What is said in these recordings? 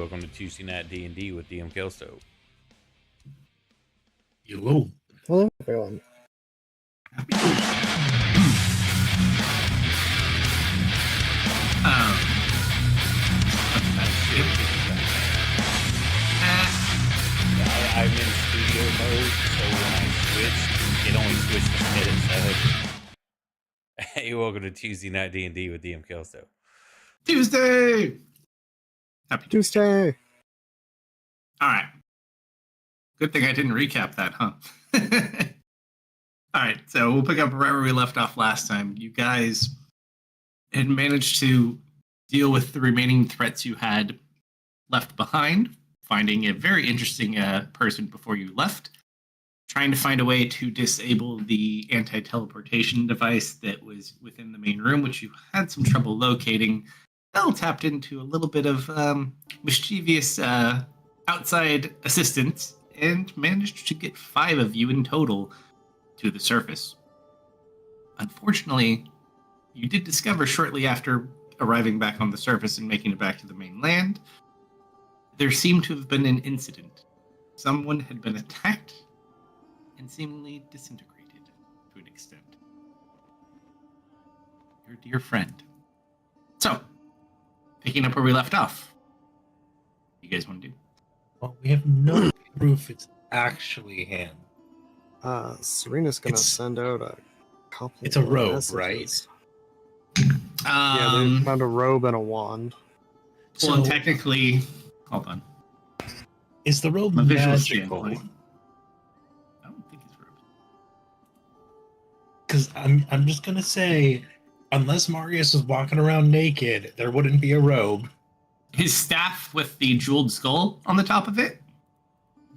welcome to Tuesday Night D&D with DM Kalsto. Hello. Hello, everyone. I'm in studio mode, so when I switch, it only switched to minutes. Hey, welcome to Tuesday Night D&D with DM Kalsto. Tuesday! Happy Tuesday! Alright. Good thing I didn't recap that, huh? Alright, so we'll pick up right where we left off last time. You guys had managed to deal with the remaining threats you had left behind, finding a very interesting person before you left, trying to find a way to disable the anti-teleportation device that was within the main room, which you had some trouble locating. Bell tapped into a little bit of mischievous outside assistance and managed to get 5 of you in total to the surface. Unfortunately, you did discover shortly after arriving back on the surface and making it back to the mainland, there seemed to have been an incident. Someone had been attacked and seemingly disintegrated to an extent. Your dear friend. So, picking up where we left off, what do you guys want to do? Well, we have no proof it's actually him. Serena's gonna send out a couple. It's a robe, messages. right? Yeah, they found a robe and a wand. Well, and technically, hold on. Is the robe From a visual magical? standpoint, I don't think it's robes. Because I'm just gonna say, unless Marius was walking around naked, there wouldn't be a robe. His staff with the jeweled skull on the top of it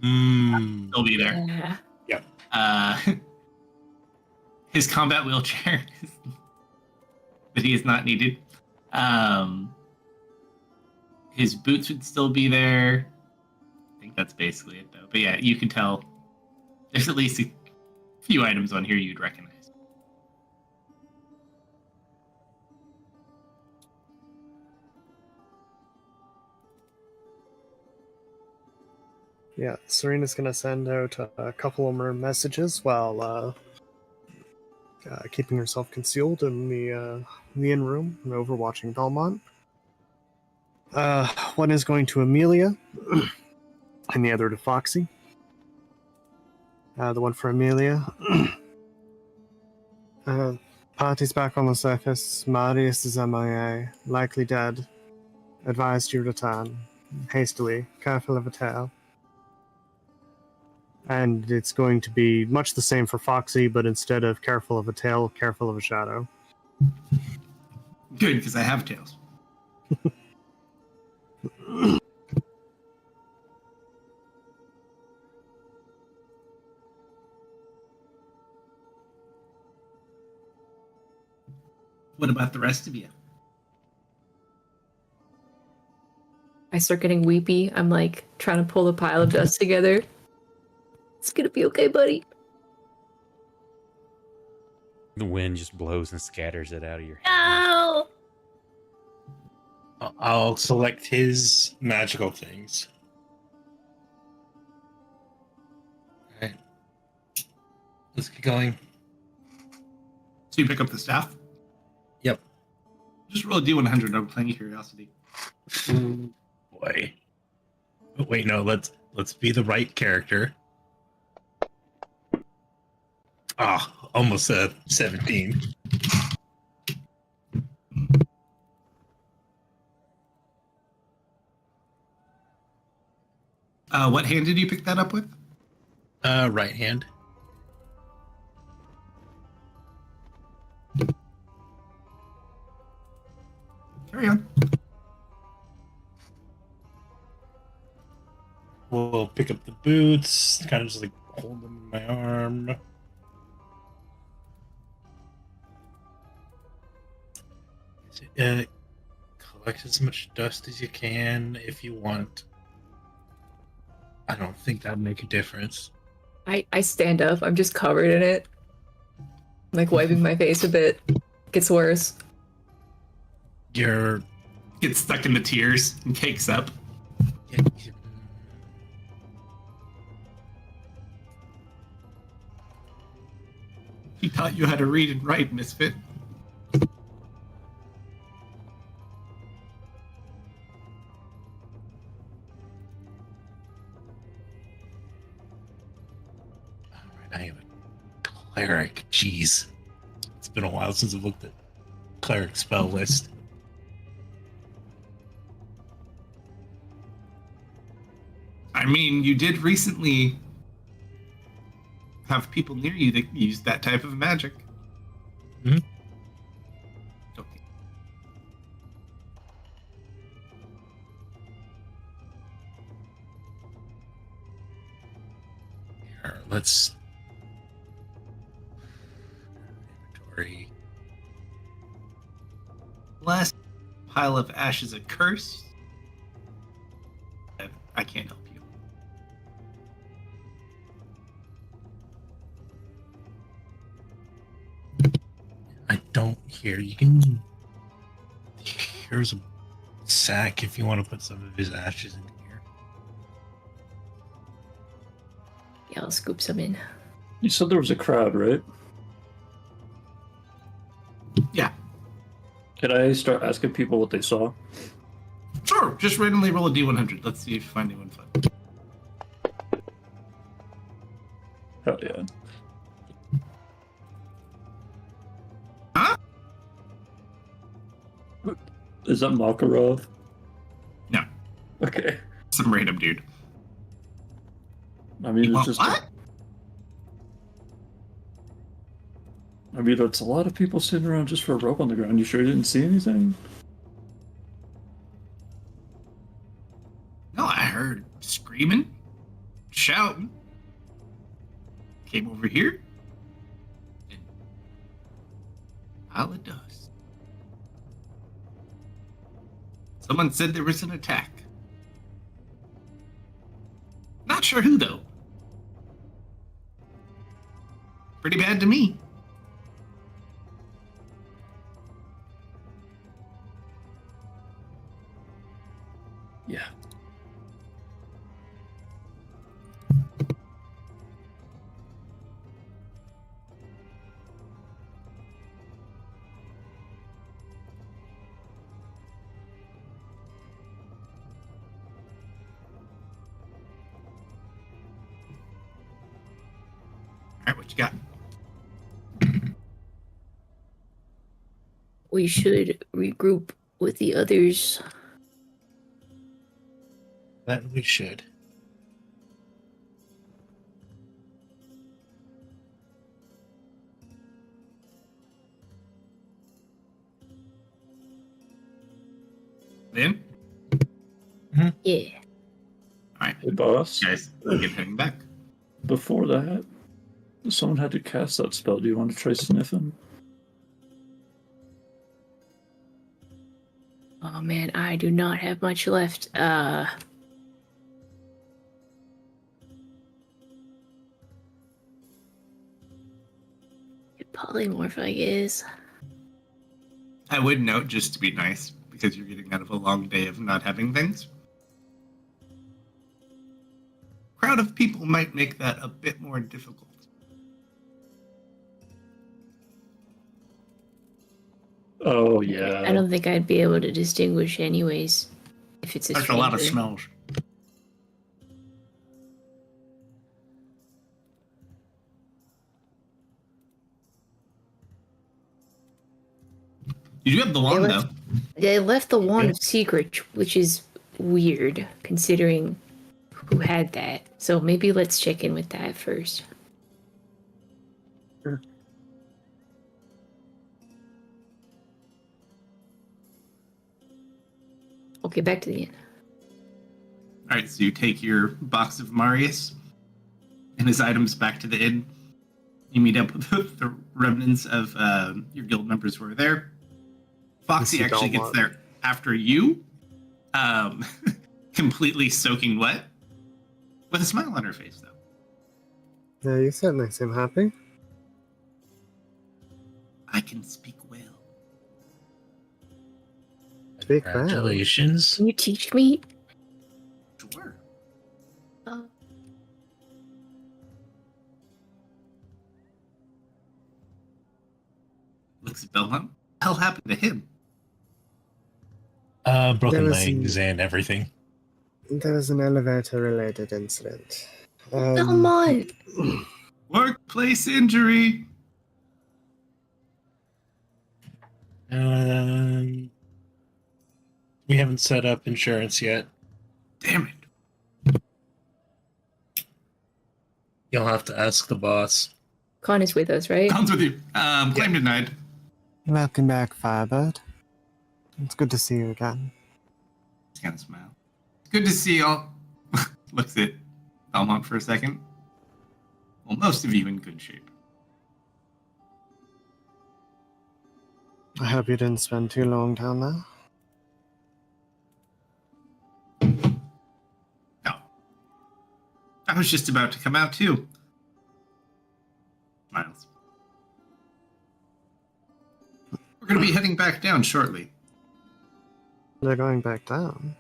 will be there. Yeah. His combat wheelchair, but he is not needed. His boots would still be there. I think that's basically it, though. But yeah, you can tell there's at least a few items on here you'd recognize. Yeah, Serena's gonna send out a couple of more messages while keeping herself concealed in the inn room and overwatching Belmont. One is going to Amelia, and the other to Foxy. The one for Amelia. Party's back on the surface. Marius is MIA, likely dead. Advised you return. Hastily, careful of a tail. And it's going to be much the same for Foxy, but instead of careful of a tail, careful of a shadow. Good, because I have tails. What about the rest of you? I start getting weepy. I'm like trying to pull the pile of dust together. It's gonna be okay, buddy. The wind just blows and scatters it out of your No! I'll select his magical things. Alright. Let's get going. So you pick up the staff? Yep. Just roll a D100 over plain curiosity. Boy. Oh, wait, no, let's be the right character. Almost a 17. What hand did you pick that up with? Right hand. Carry on. We'll pick up the boots, kind of just like hold them in my arm. Collect as much dust as you can if you want. I don't think that'd make a difference. I stand up. I'm just covered in it. Like wiping my face a bit. Gets worse. You're Gets stuck in the tears and cakes up. He taught you how to read and write, Misfit. Alright, I am a cleric. Jeez. It's been a while since I've looked at cleric spell list. I mean, you did recently have people near you that use that type of magic. Mhm. Don't think- Here, let's inventory. Last pile of ash is a curse. I can't help you. I don't hear you can. Here's a sack if you want to put some of his ashes in here. Yeah, I'll scoop some in. You said there was a crowd, right? Yeah, Can I start asking people what they saw? sure. Just randomly roll a d100. Let's see if you find anyone fun. Hell yeah. Huh? Is that Makarov? No, Okay. some random dude. I mean, You it's want just. what? I mean, it's a lot of people sitting around just for a rope on the ground. You sure you didn't see anything? No, I heard screaming, shouting. Came over here. And pile of dust. Someone said there was an attack. Not sure who, though. Pretty bad to me. Yeah. All right, what you got? We should regroup with the others. That we should. Then, Yeah. all right, Hey, boss. guys, we'll get heading back. Before that, someone had to cast that spell. Do you want to try sniffing? Oh man, I do not have much left. Polymorph, I guess. I would note, just to be nice, because you're getting out of a long day of not having things. Crowd of people might make that a bit more difficult. Oh, yeah. I don't think I'd be able to distinguish anyways if it's a There's a lot of stranger. smells. You do have the wand, though. They left the wand of secret, which is weird considering who had that. So maybe let's check in with that first. Sure. Okay, back to the inn. All right, so you take your box of Marius and his items back to the inn. You meet up with the remnants of your guild members who are there. Foxy Mr. actually gets Belmont. there after you, completely soaking wet, with a smile on her face, though. Yeah, you certainly seem happy. I can speak well. Speak well. Congratulations. Can you teach me? looks at Belmont. What the hell happened to him? Broken There was legs and everything. There was an elevator-related incident. Belmont! Workplace injury. We haven't set up insurance yet. Damn it. You'll have to ask the boss. Con is with us, right? Comes with you. Claim denied. Welcome back, Firebird. It's good to see you again. Just kind of smile. It's good to see y'all. Looks at Belmont for a second. Well, most of you in good shape. I hope you didn't spend too long down there. No. I was just about to come out too. Smiles. We're going to be heading back down shortly. They're going back down.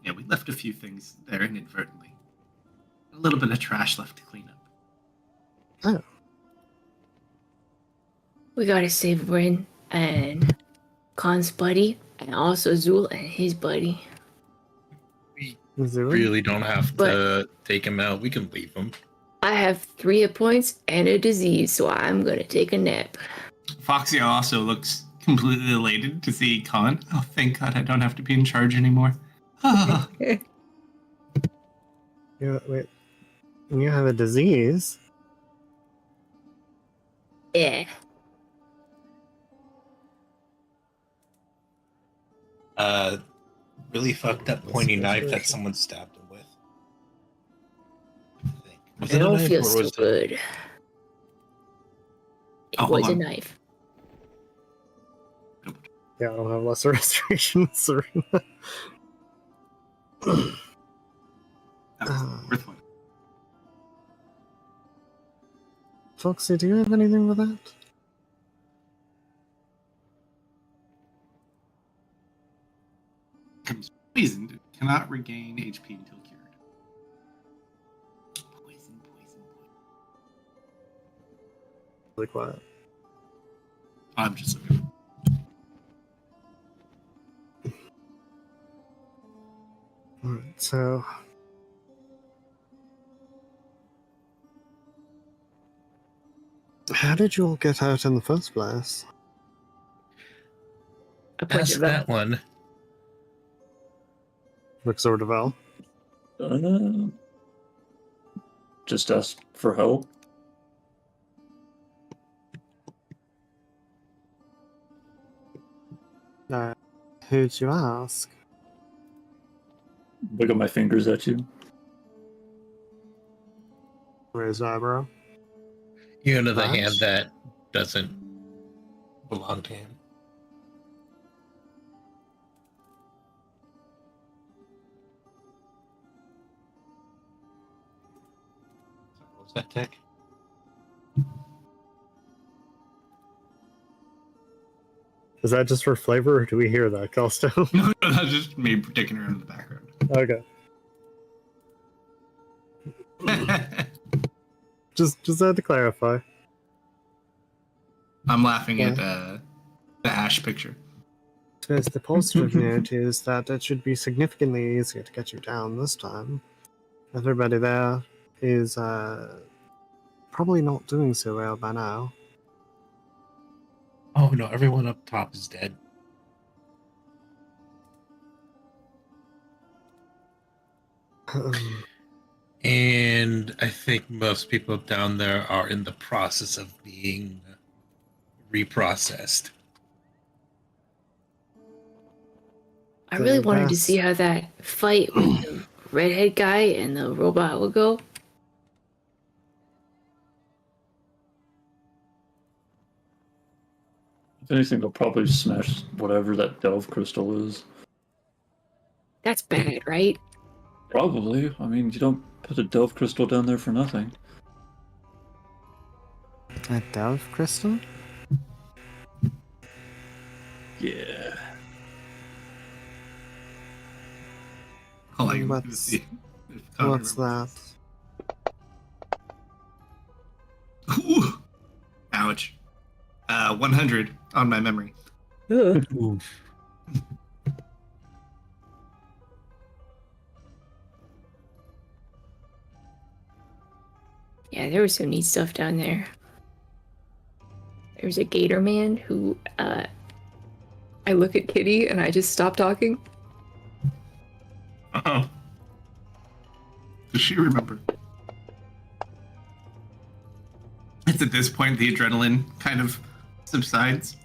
Yeah, we left a few things there inadvertently. A little bit of trash left to clean up. Oh, We gotta save Rin and Khan's buddy, and also Zul and his buddy. Zuri? Really don't have to take him out. We can leave him. I have 3 hit points and a disease, so I'm gonna take a nap. Foxy also looks completely elated to see Khan. Oh, thank God I don't have to be in charge anymore. Wait. You have a disease? Yeah. Really fucked up pointy knife that someone stabbed him with. I think. Was I it a don't knife feel or so was good. It Oh, hold was a on. knife. Yeah, I don't have lesser restoration, Serena. That was worth one. Foxy, do you have anything with that? Becomes poisoned. Cannot regain HP until cured. Poison. Really quiet. I'm just looking. Alright, so... How did you all get out in the first place? A punch Ask of that one. Vixor Deval. Just ask for help. Who'd you ask? Wiggle my fingers at you. Raise eyebrow. You know the Flash? hand that doesn't belong to him. What was that, Tech? Is that just for flavor, or do we hear that, Kalsto? No, that's just me taking her in the background. Okay. Just had to clarify. I'm laughing at Yeah. the Ash picture. I suppose the positive note is that it should be significantly easier to get you down this time. Everybody there is probably not doing so well by now. Oh no, everyone up top is dead. And I think most people down there are in the process of being reprocessed. I really The wanted to best- see how that fight with the redhead guy and the robot would go. If anything, they'll probably smash whatever that delve crystal is. That's bad, right? Probably. I mean, you don't put a delve crystal down there for nothing. A delve crystal? Yeah. All I can What's- see if Khan What's remembers that? this. Ooh. Ouch. 100. on my memory. Ugh. Oof. Yeah, there was some neat stuff down there. There's a gator man who, I look at Kitty and I just stop talking. Oh. Does she remember? It's at this point the adrenaline kind of subsides.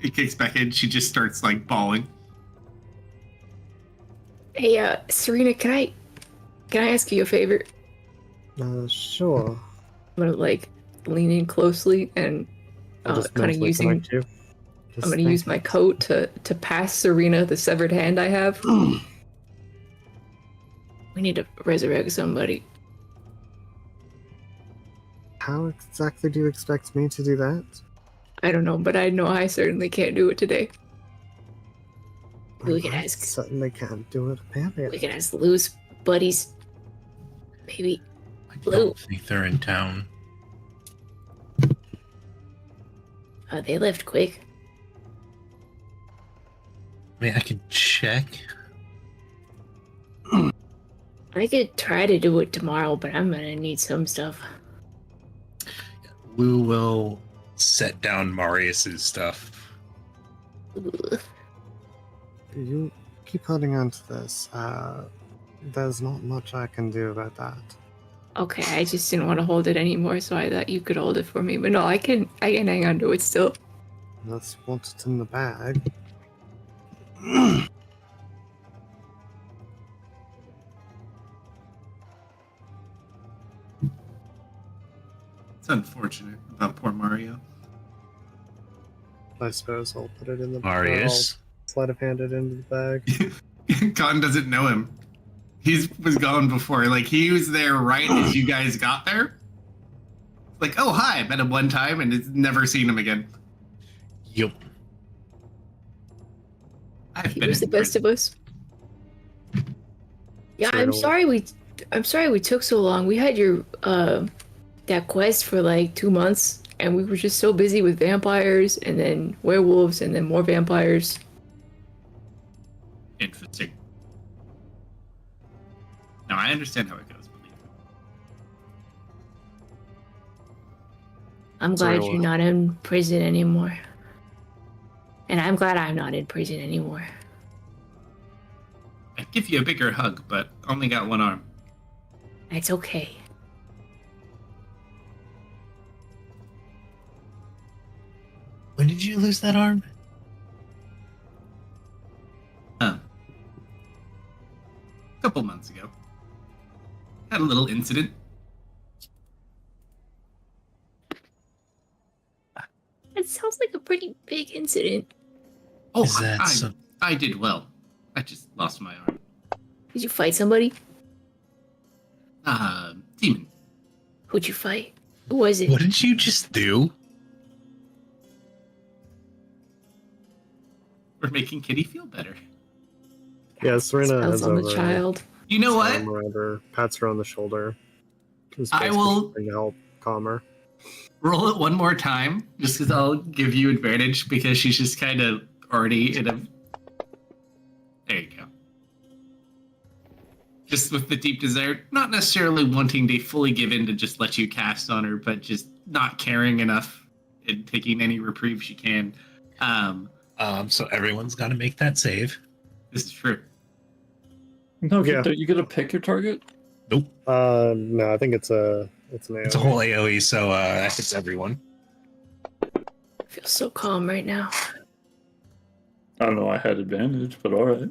It kicks back in. She just starts like bawling. Hey, Serena, can I ask you a favor? Sure. I'm gonna like lean in closely and I'll just kind of mentally using. connect you. Just I'm gonna use my coat to pass Serena the severed hand I have. We need to resurrect somebody. How exactly do you expect me to do that? I don't know, but I know I certainly can't do it today. We could I ask. certainly can't do it, We apparently. could ask Lou's buddies. Maybe. I Blue. don't think they're in town. They left quick. I mean, I could check. I could try to do it tomorrow, but I'm gonna need some stuff. Lou will set down Marius's stuff. Ugh. You keep holding on to this. There's not much I can do about that. Okay, I just didn't want to hold it anymore, so I thought you could hold it for me. But no, I can hang on to it still. That's what's in the bag. It's unfortunate about poor Mario. I suppose I'll put it in the Marius. I'll sleight of hand it into the bag. Khan doesn't know him. He was gone before. Like, he was there right as you guys got there. Like, oh, hi, I met him one time and it's never seen him again. Yup. I've He been was the in best prison. of us. Yeah, Sure. I'm sorry we took so long. We had your that quest for like 2 months, and we were just so busy with vampires and then werewolves and then more vampires. Interesting. No, I understand how it goes. Believe me. I'm Sorry, glad you're what? not in prison anymore. And I'm glad I'm not in prison anymore. I'd give you a bigger hug, but only got one arm. That's okay. When did you lose that arm? A couple months ago. Had a little incident. That sounds like a pretty big incident. Oh, Is that I did well. I just lost my arm. Did you fight somebody? Demon. Who'd you fight? Who was it? What did you just do? We're making Kitty feel better. Yeah, Serena Spells heads on over. the child. You know what? arm around her, pats her on the shoulder. Just I basically will- trying to help calm her. Roll it one more time, just because I'll give you advantage, because she's just kind of already in a... There you go. Just with the deep desire, not necessarily wanting to fully give in to just let you cast on her, but just not caring enough and taking any reprieve she can. So everyone's got to make that save. This is true. No, Yeah. don't you get to pick your target? Nope. No, I think it's an AoE. It's a whole AoE, so that hits everyone. I feel so calm right now. I don't know. I had advantage, but all right.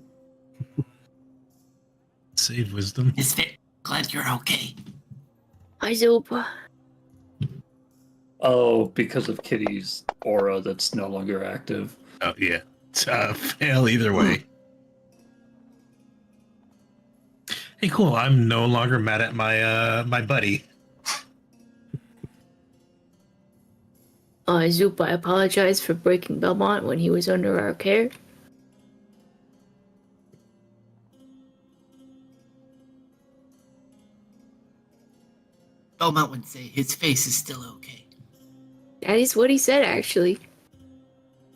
Save wisdom. Misfit, glad you're okay. Hi, Zopa. Oh, because of Kitty's aura that's no longer active. Oh yeah. Fail either way. Hey, cool. I'm no longer mad at my buddy. Zoop, I apologize for breaking Belmont when he was under our care. Belmont would say his face is still okay. That is what he said, actually.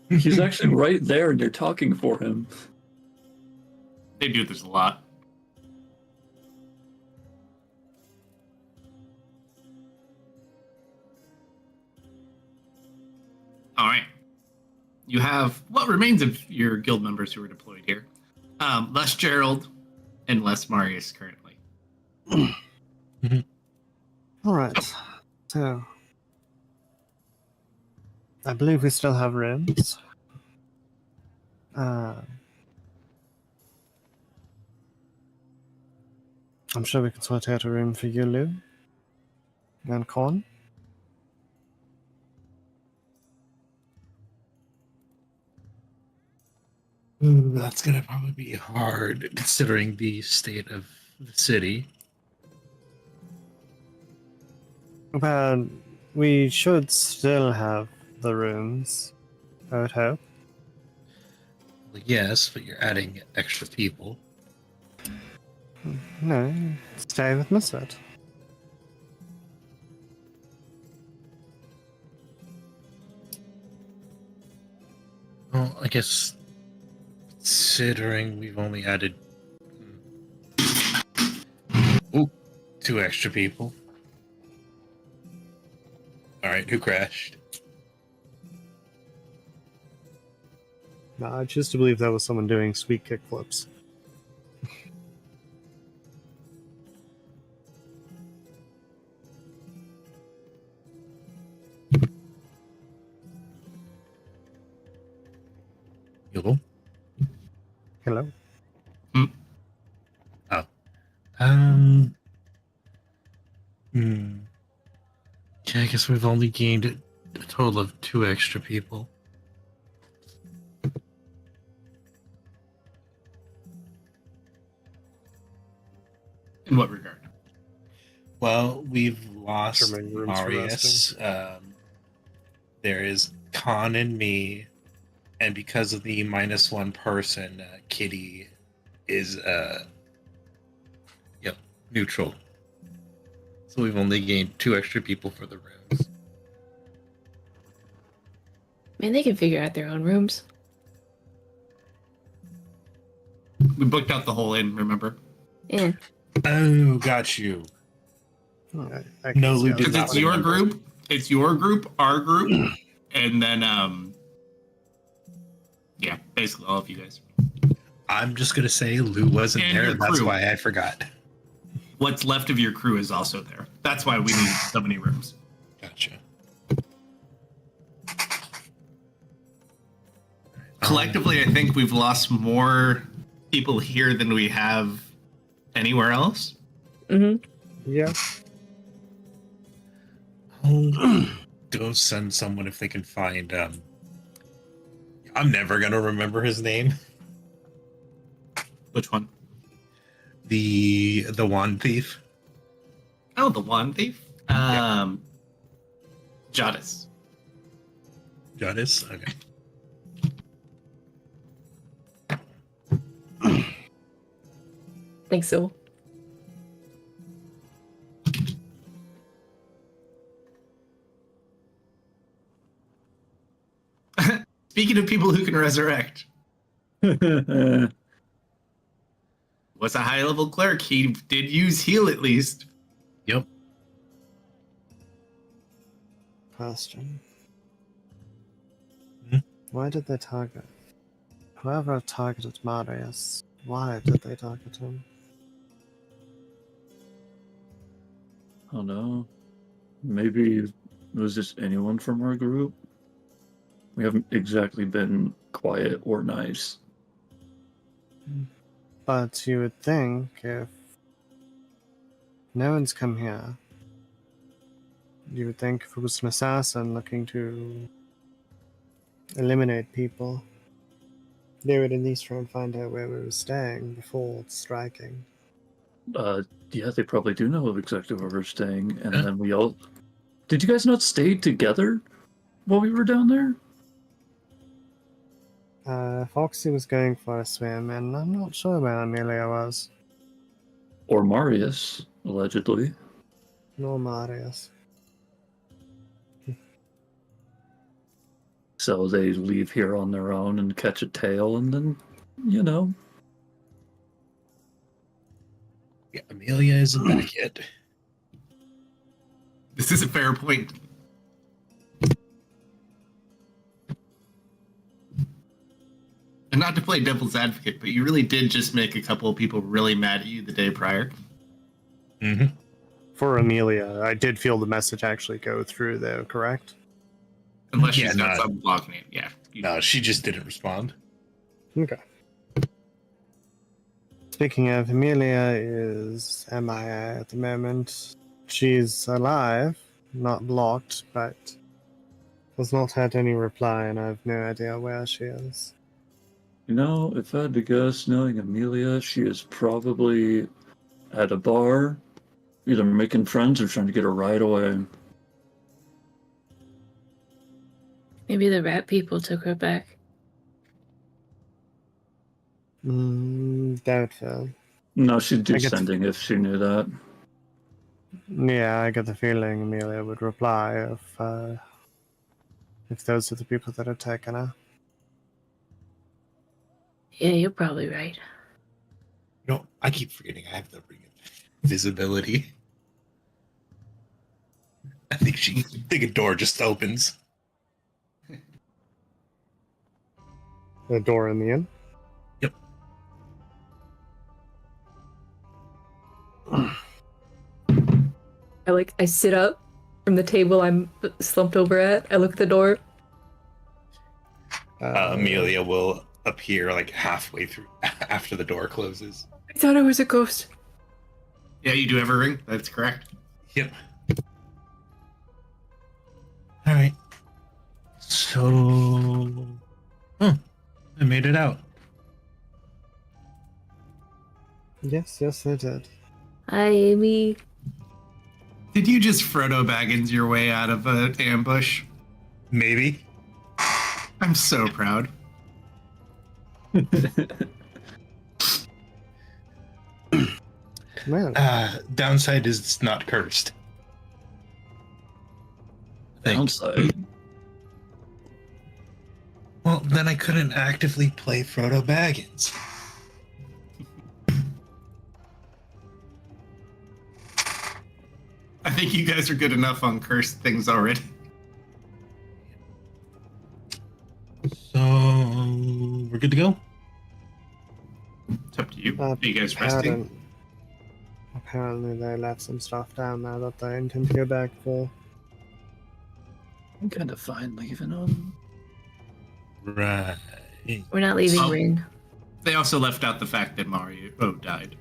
He's actually right there, and you're talking for him. They do this a lot. All right. You have what remains of your guild members who are deployed here. Less Gerald and less Marius currently. All right. So, I believe we still have rooms. I'm sure we can sort out a room for you, Lou. And Con. Ooh, that's gonna probably be hard considering the state of the city. But we should still have the rooms, I would hope. Well, yes, but you're adding extra people. No, stay with Misfit. Well, I guess considering we've only added 2 extra people. All right, who crashed? No, I choose to believe that was someone doing sweet kickflips. Hello? Hello? Oh. Hmm. Yeah, I guess we've only gained a total of 2 extra people. In what regard? Well, we've lost Trimming rooms for Marius. There is Khan and me, and because of the -1 person, Kitty is neutral. So we've only gained 2 extra people for the rooms. Man, they can figure out their own rooms. We booked out the whole inn, remember? Yeah. Oh, got you. I No, can Lou see did how Because not it's your remember. group, it's your group, our group, and then yeah, basically all of you guys. I'm just gonna say Lou wasn't And there, your and that's crew. why I forgot. What's left of your crew is also there. That's why we need so many rooms. Gotcha. Collectively, I think we've lost more people here than we have anywhere else. Mm-hmm. Yeah. I'll go send someone if they can find. I'm never gonna remember his name. Which one? The wand thief. Oh, the wand thief. Jadis. Jadis. Okay. Think so. Speaking of people who can resurrect, was a high level cleric. He did use heal at least. Yep. Question. Hmm? Why did they target? Whoever targeted Marius, why did they target him? Oh no. Maybe it was just anyone from our group. We haven't exactly been quiet or nice. But you would think if no one's come here, you would think if it was an assassin looking to eliminate people, they would at least try and find out where we were staying before striking. Yeah, they probably do know exactly where we're staying, and then we all... Did you guys not stay together while we were down there? Foxy was going for a swim, and I'm not sure where Amelia was. Or Marius, allegedly. Nor Marius. So they leave here on their own and catch a tail, and then, you know. Yeah, Amelia isn't back yet. This is a fair point. And not to play devil's advocate, but you really did just make a couple of people really mad at you the day prior. Mm-hmm. For Amelia, I did feel the message actually go through, though, correct? Unless Yeah, she's got not- something blocking it. Yeah. No, she just didn't respond. Okay. Speaking of, Amelia is MIA at the moment. She's alive, not blocked, but has not had any reply, and I have no idea where she is. You know, if I had to guess, knowing Amelia, she is probably at a bar, either making friends or trying to get a ride away. Maybe the rat people took her back. Doubtful. No, she'd do I get the- sending if she knew that. Yeah, I get the feeling Amelia would reply if those are the people that had taken her. Yeah, you're probably right. You know, I keep forgetting I have the ring of visibility. I think a door just opens. The door in the inn? Yep. I sit up from the table I'm slumped over at. I look at the door. Amelia will appear like halfway through after the door closes. I thought I was a ghost. Yeah, you do have a ring. That's correct. Yep. All right. So, I made it out. Yes, I did. Hi, Amy. Did you just Frodo Baggins your way out of an ambush? Maybe. I'm so proud. Man, Downside is it's not cursed. I think. Downside. Well, then I couldn't actively play Frodo Baggins. I think you guys are good enough on cursed things already. So we're good to go. It's up to you. Are you guys resting? Apparently they left some stuff down there that they intend to go back for. I'm kind of fine leaving them. Right. We're not leaving Oh. Rin. They also left out the fact that Mario died.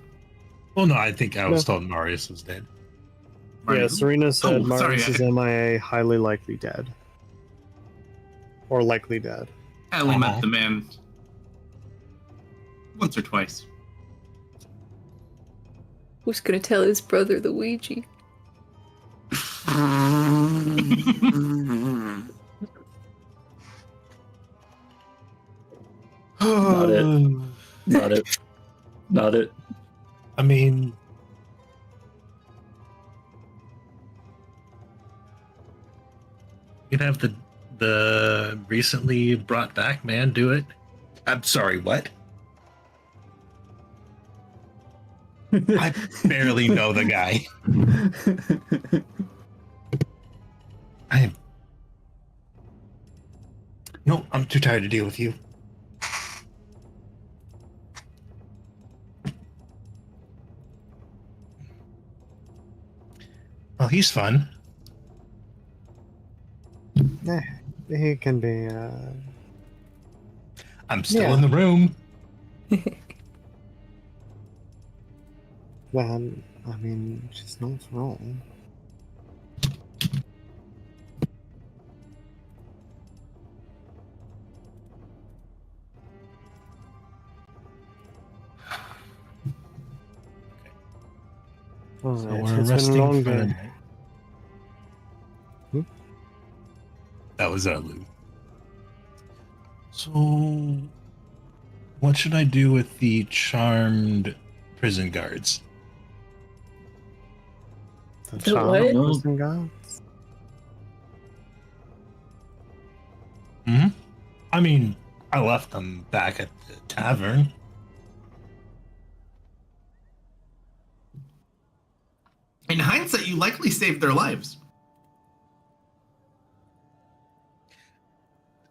Well, no, I think I was told Marius was dead. Mario- Yeah, Serena said Oh, sorry, Marius is MIA, highly likely dead. Or likely dead. I only met the man once or twice. Who's gonna tell his brother Luigi? Not it. Not it. Not it. I mean, you'd have the recently brought back man do it. I'm sorry, what? I barely know the guy. I am. No, I'm too tired to deal with you. Well, he's fun. He can be, I'm still Yeah. in the room. well, I mean, she's not wrong. So Alright, we're it's been a resting long for the day. night. That was Lou. So, what should I do with the charmed prison guards? The The charm what? prison guards? Hmm? I mean, I left them back at the tavern. In hindsight, you likely saved their lives.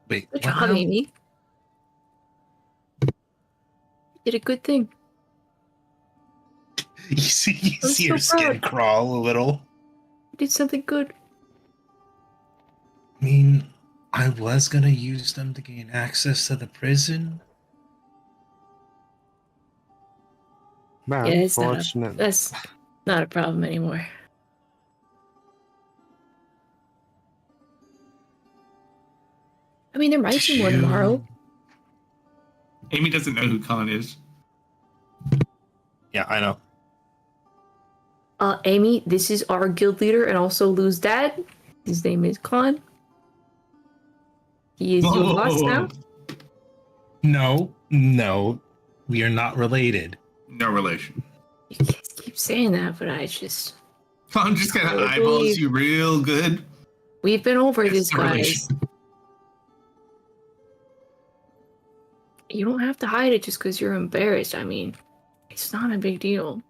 Wait, Good what job, now? Amy. You did a good thing. You see I'm her so skin proud. crawl a little. You did something good. I mean, I was gonna use them to gain access to the prison. Well, Yeah, it's not fortunate. that's not a problem anymore. I mean, there might be more tomorrow. Amy doesn't know who Colin is. Yeah, I know. Amy, this is our guild leader and also Lou's dad. His name is Khan. He is your boss now. No, we are not related. No relation. You guys keep saying that, but I just... Colin just kind of I eyeballs believe- you real good. We've been over It's this, no guys. relation. You don't have to hide it just because you're embarrassed. I mean, it's not a big deal.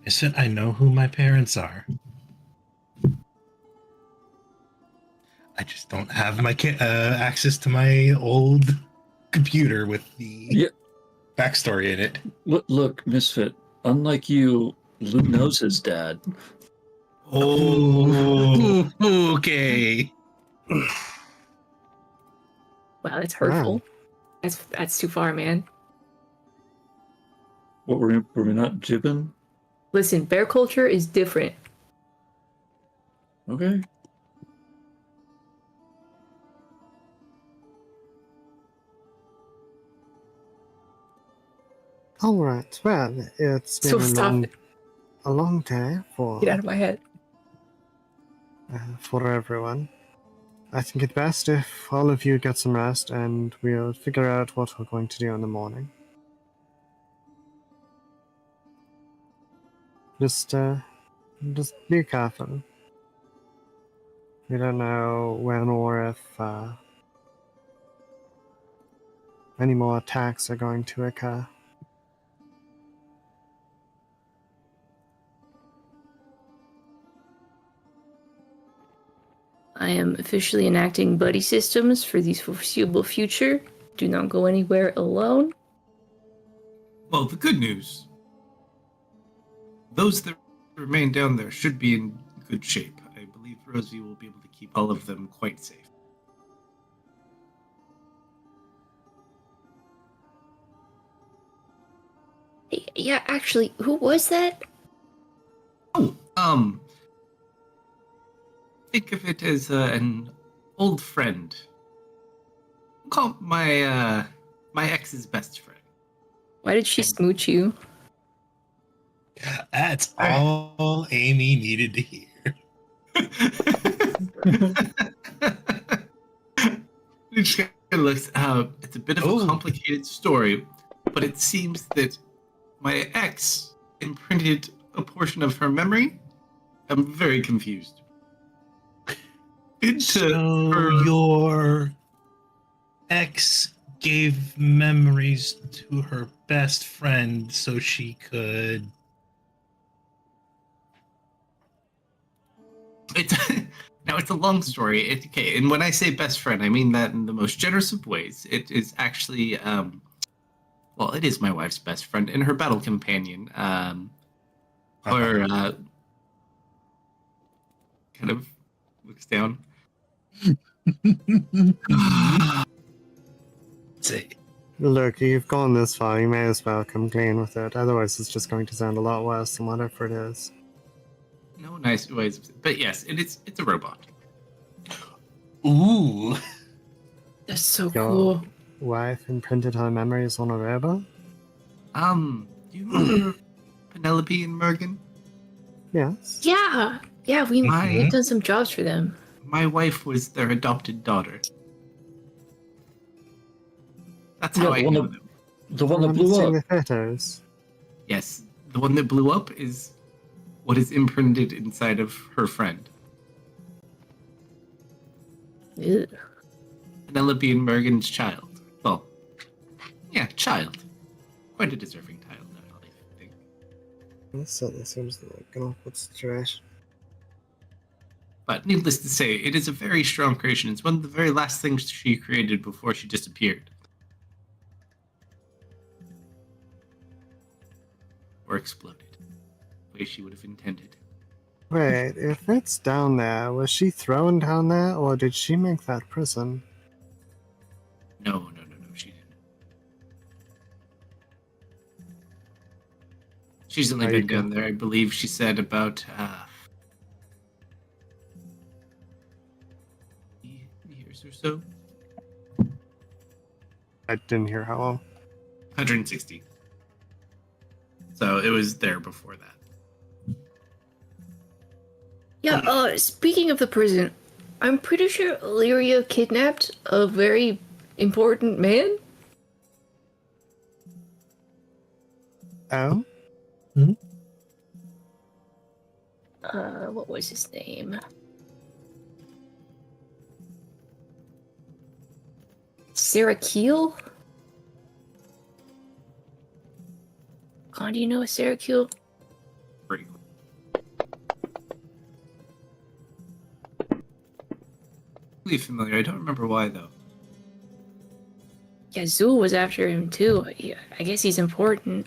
Listen, I know who my parents are. I just don't have my access to my old computer with the Yeah. backstory in it. Look, Misfit. Unlike you, Lou knows his dad. Oh, Okay. Wow, that's hurtful. That's too far, man. What were we not jibbing? Listen, bear culture is different. Okay. All right. Well, it's been So stop it. a long day for Get out of my head. for everyone. I think it best if all of you get some rest, and we'll figure out what we're going to do in the morning. Just be careful. We don't know when or if any more attacks are going to occur. I am officially enacting buddy systems for the foreseeable future. Do not go anywhere alone. well, the good news. Those that remain down there should be in good shape. I believe Rosie will be able to keep all of them quite safe. Yeah, actually, who was that? Oh, think of it as an old friend. Call my my ex's best friend. Why did she smooch you? That's all Amy needed to hear. It just kind of looks. It's a bit of a complicated story, but it seems that my ex imprinted a portion of her memory. I'm very confused. Into So her. your ex gave memories to her best friend so she could. It's now it's a long story. Okay, and when I say best friend, I mean that in the most generous of ways. It is actually, well, it is my wife's best friend and her battle companion. Or kind of looks down. Say, Look, you've gone this far, you may as well come clean with it. Otherwise, it's just going to sound a lot worse than whatever it is. No nice ways, but yes, it's a robot. ooh, That's so Your cool. wife imprinted her memories on a robot? Do you remember Penelope and Mergen? Yes. Yeah, we've Mhm. done some jobs for them. My wife was their adopted daughter. That's how Yeah, I the one know that- them. The one that I'm blew seeing up. the photos. Yes, the one that blew up is what is imprinted inside of her friend. Ew. Penelope and Morgan's child. Well, yeah, child. Quite a deserving child, I think. This certainly seems like an awkward situation. But needless to say, it is a very strong creation. It's one of the very last things she created before she disappeared. Or exploded. The way she would have intended. Wait, if it's down there, was she thrown down there, or did she make that prison? No, she didn't. She's only There you been down go. there, I believe she said, about years or so. I didn't hear how long. 160. So it was there before that. Yeah, speaking of the prison, I'm pretty sure Illyria kidnapped a very important man. Oh? What was his name? Sarah Keel? Con, do you know a Sarah Keel? Pretty cool. Really familiar. I don't remember why though. Yeah, Zool was after him too. I guess he's important.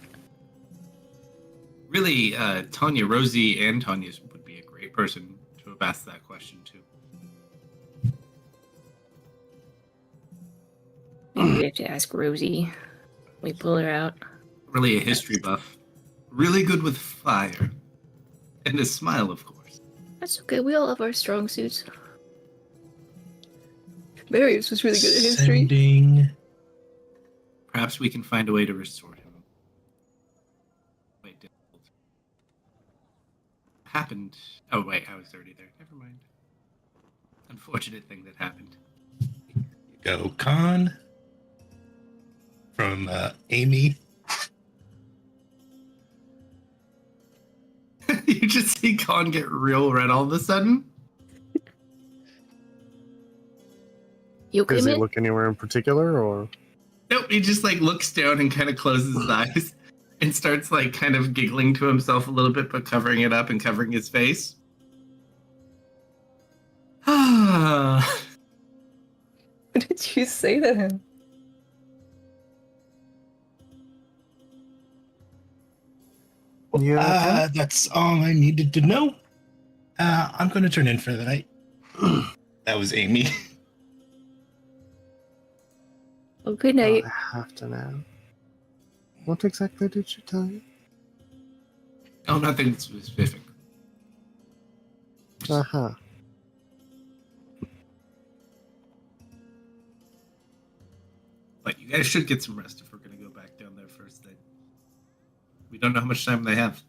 Really, Tanya, Rosie, and Tanya would be a great person to have asked that question to. Maybe we have to ask Rosie. We pull her out. Really a history buff. Really good with fire. And a smile, of course. That's okay. We all have our strong suits. Marius was really good at history. Sending. Perhaps we can find a way to restore him. Wait, difficult. Happened. Oh, wait, I was already there. Never mind. Unfortunate thing that happened. Go Con. From Amy. You just see Khan get real red all of a sudden. You okay, Does he man? look anywhere in particular, or? Nope, he just like looks down and kind of closes his eyes and starts like kind of giggling to himself a little bit, but covering it up and covering his face. What did you say to him? You okay? That's all I needed to know. I'm going to turn in for the night. That was Amy. Oh, good night. I have to know. What exactly did she tell you? Oh, nothing specific. Uh-huh. But you guys should get some rest if we're going to go back down there first thing. We don't know how much time they have.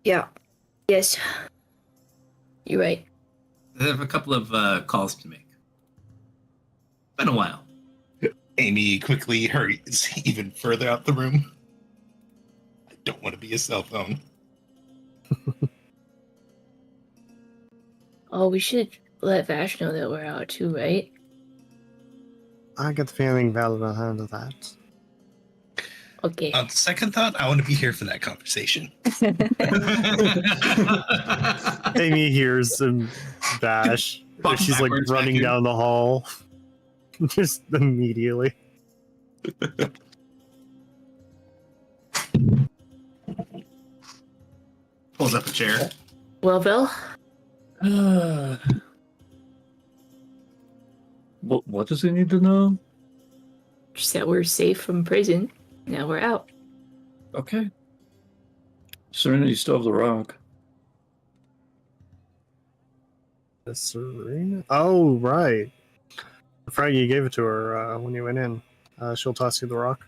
Yeah. Yes. You're right. They have a couple of calls to make. Been a while. Amy quickly hurries even further out the room. I don't want to be a cell phone. Oh, we should let Vash know that we're out too, right? I get the feeling Val will handle that. Okay. On second thought, I want to be here for that conversation. Amy hears him dash. Walk She's like backwards running back in. down the hall. Just immediately. Pulls up a chair. Well, Vel, What does he need to know? just that we're safe from prison. Now we're out. Okay. Serena, you still have the rock. The Serena? Oh, right. Fraggy, you gave it to her when you went in. She'll toss you the rock.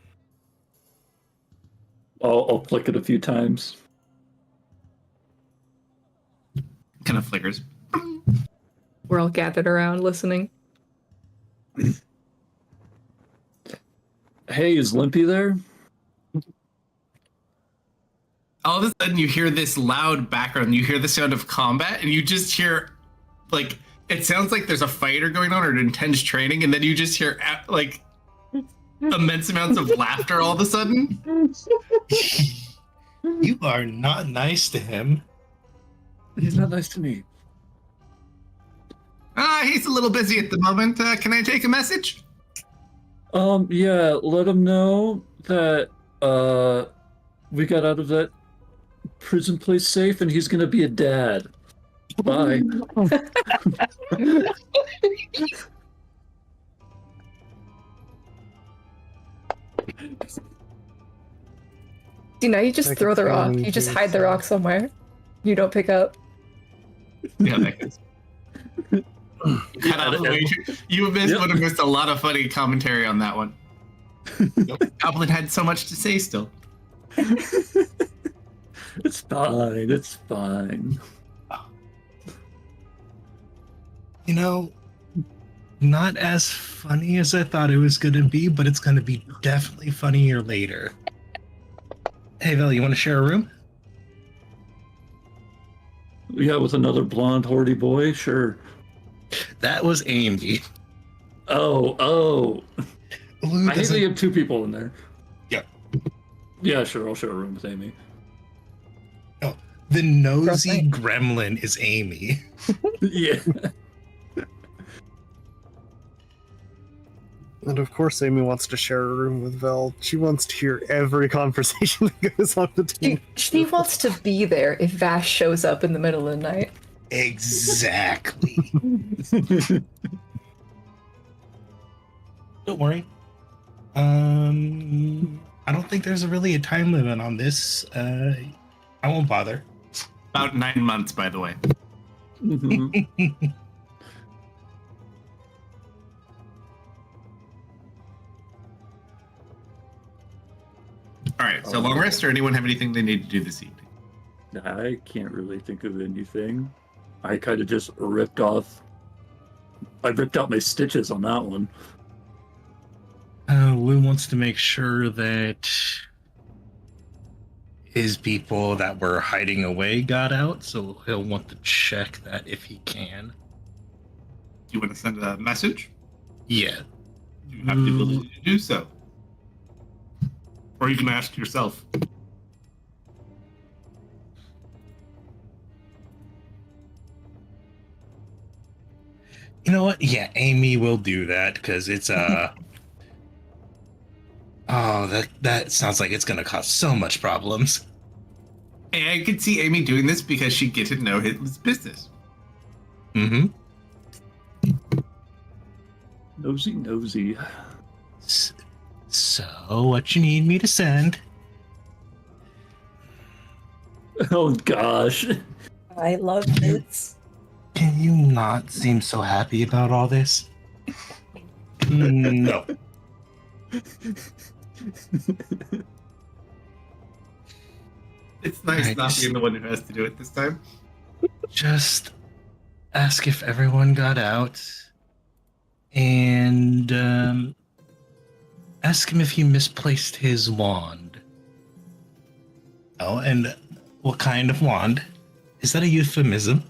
I'll flick it a few times. Kind of flickers. We're all gathered around listening. Hey, is Limpy there? All of a sudden, you hear this loud background. You hear the sound of combat, and you just hear, like, it sounds like there's a fighter going on or an intense training, and then you just hear like immense amounts of laughter all of a sudden. You are not nice to him. He's not nice to me. He's a little busy at the moment. Can I take a message? Yeah, let him know that we got out of that prison place safe and he's gonna be a dad. Bye. See, now you just Like throw a the rock. training You just piece, hide the rock somewhere. You don't pick up. Yeah, that is. Cut off the way you would have missed a lot of funny commentary on that one. Goblin had so much to say still. It's fine. It's fine. You know, not as funny as I thought it was going to be, but it's going to be definitely funnier later. Hey, Vel, you want to share a room? Yeah, with another blonde, horny boy? Sure. That was Amy. Oh. Lou I hate that doesn't- you have two people in there. Yeah. Yeah, sure. I'll share a room with Amy. The nosy Right. gremlin is Amy. Yeah. And of course, Amy wants to share a room with Vel. She wants to hear every conversation that goes on between. She wants to be there if Vash shows up in the middle of the night. Exactly. Don't worry. I don't think there's really a time limit on this. I won't bother. About 9 months, by the way. Mhm. All right, so long rest, or anyone have anything they need to do this evening? I can't really think of anything. I kind of just ripped out my stitches on that one. Lou wants to make sure that his people that were hiding away got out, so he'll want to check that if he can. Do you want to send a message? Yeah. You have the ability to do so. Or you can ask yourself. You know what? Yeah, Amy will do that because it's oh, that sounds like it's gonna cause so much problems. And I could see Amy doing this because she'd get to know his business. Mm-hmm. Nosy. So, what you need me to send? Oh gosh. I love this. Can you not seem so happy about all this? No. It's nice Right, not just- being the one who has to do it this time. Just ask if everyone got out, and ask him if he misplaced his wand. Oh, and what kind of wand? Is that a euphemism?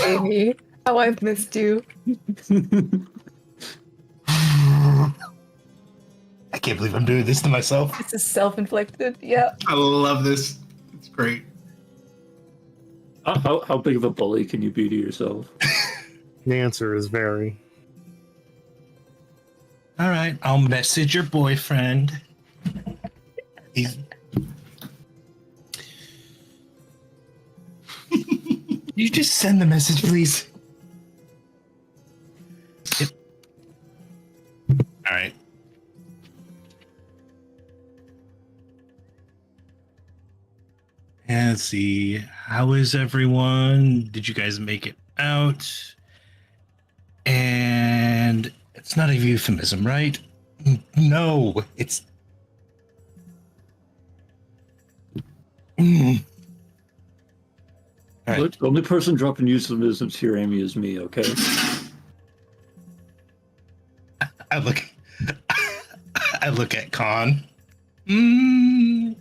Amy, how I've missed you. I can't believe I'm doing this to myself. This is self-inflicted. Yeah. I love this. It's great. How big of a bully can you be to yourself? The answer is very. All right, I'll message your boyfriend. He's. You just send the message, please. Yep. All right. And let's see. How is everyone? Did you guys make it out? And it's not a euphemism, right? No, it's. Mm. All right. Look, the only person dropping euphemisms here, Amy, is me, okay? I look. I look at Khan. Mm.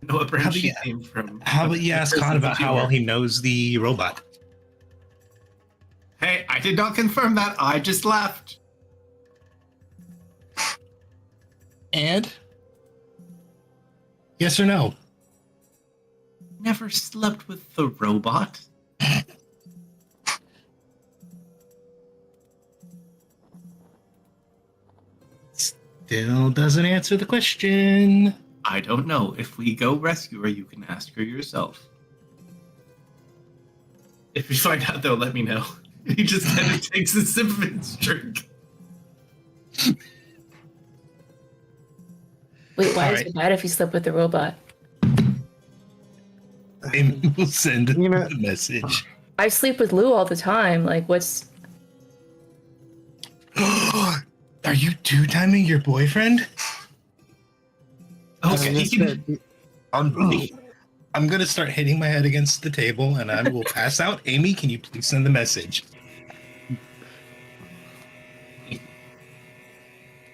know what branch How about she you- came from. How about you ask Khan about how well he knows the robot? Hey, I did not confirm that. I just left. And? Yes or no? Never slept with the robot. Still doesn't answer the question. I don't know. If we go rescue her, you can ask her yourself. If you find out, though, let me know. He just kind of takes a sip of his drink. Wait, why is Alright. it bad if you slept with the robot? Amy will send You know- the message. I sleep with Lou all the time. Like, what's... Are you two-timing your boyfriend? Okay, he Misfit, can... I'm gonna start hitting my head against the table and I will pass out. Amy, can you please send the message?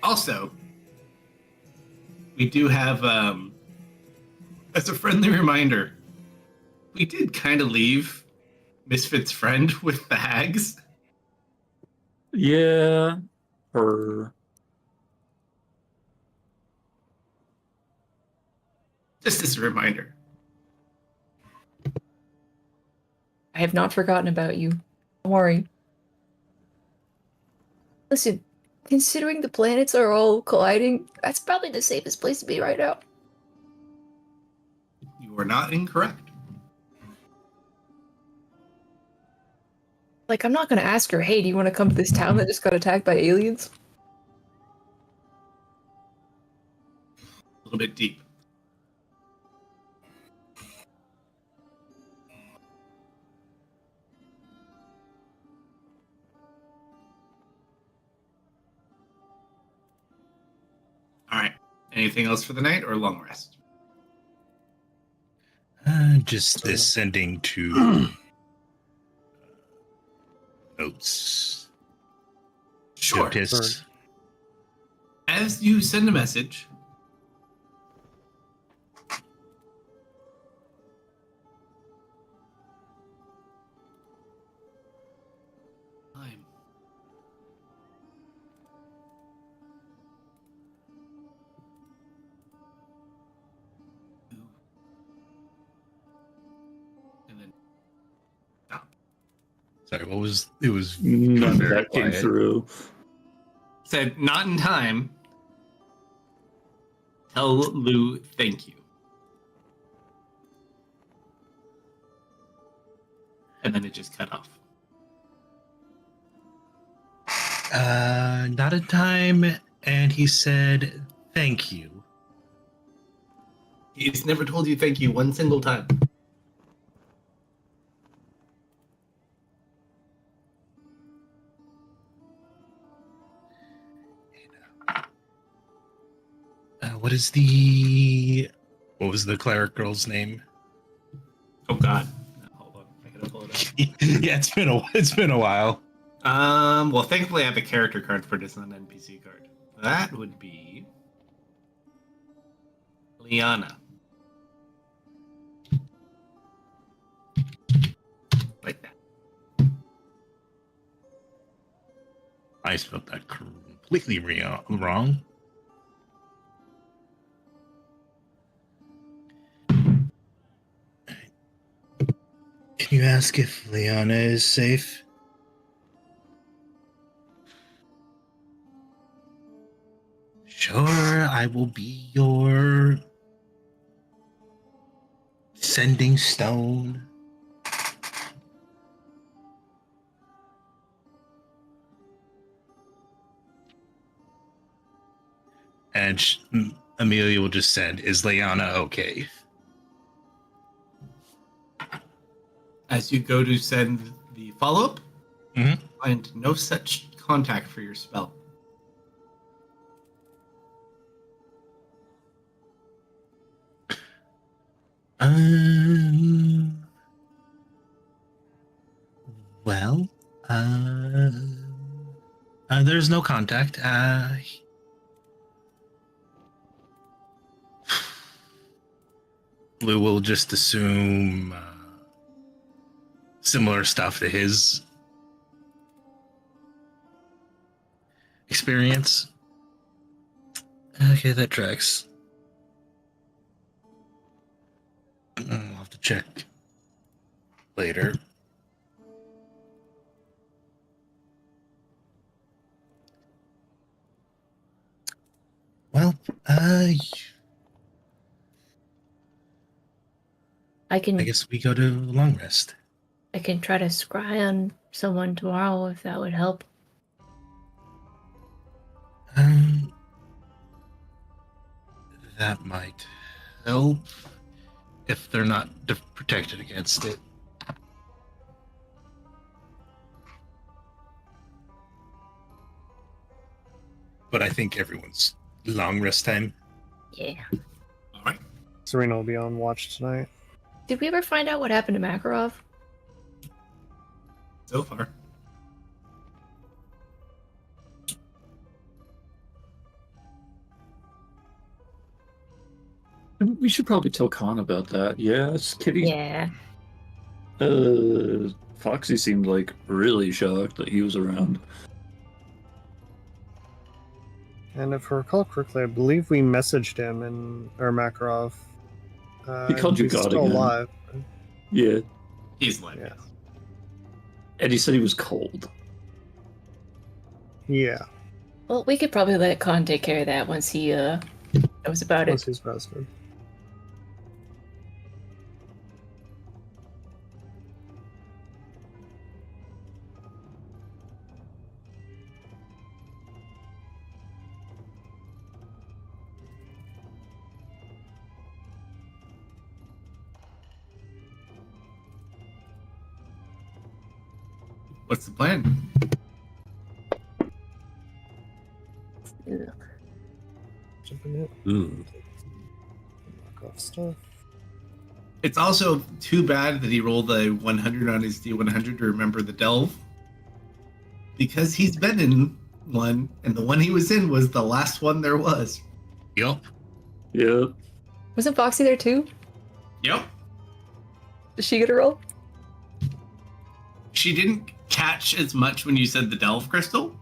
Also, we do have, as a friendly reminder, we did kind of leave Misfit's friend with the hags. Yeah. Her. Just as a reminder. I have not forgotten about you. Don't worry. Listen, considering the planets are all colliding, that's probably the safest place to be right now. You are not incorrect. Like, I'm not gonna ask her, hey, do you want to come to this town that just got attacked by aliens? A little bit deep. All right. Anything else for the night or long rest? Just this sending to notes. Sure. Notice. As you send a message, time. And then stop. Sorry, what was it? Was None of very that came quiet. through. Said not in time. Tell Lou thank you. And then it just cut off. Not a time, and he said thank you. He's never told you thank you one single time. What was the cleric girl's name? Oh God. Hold on. I gotta pull it up. Yeah, it's been a while. Well, thankfully I have a character card for this, not an NPC card. That would be Liana. Like that. I spelled that completely wrong. Can you ask if Liana is safe? Sure, I will be your sending stone. And Amelia will just send, is Liana okay? As you go to send the follow-up, Mhm. find no such contact for your spell. Um. Well, there's no contact. Blue will just assume similar stuff to his experience. Okay, that tracks. I'll have to check later. Well, I I can guess we go to long rest. I can try to scry on someone tomorrow if that would help. Um, that might help if they're not protected against it. But I think everyone's long rest time. Yeah. All right. Serena will be on watch tonight. Did we ever find out what happened to Makarov? So far. We should probably tell Khan about that. Yes, Kitty. Yeah. Foxy seemed like really shocked that he was around. And if I recall correctly, I believe we messaged him or Makarov. He called you he's God still again. alive. Yeah, He's like, Yeah. and he said he was cold. Yeah, Well, we could probably let Khan take care of that once he knows about once it. he's rested. what's the plan? Jumping it. Ooh. Mark off stuff. It's also too bad that he rolled a 100 on his D100 to remember the delve. Because he's been in one, and the one he was in was the last one there was. Yup. Yeah. Wasn't Foxy there too? Yep. Did she get a roll? She didn't catch as much when you said the delve crystal.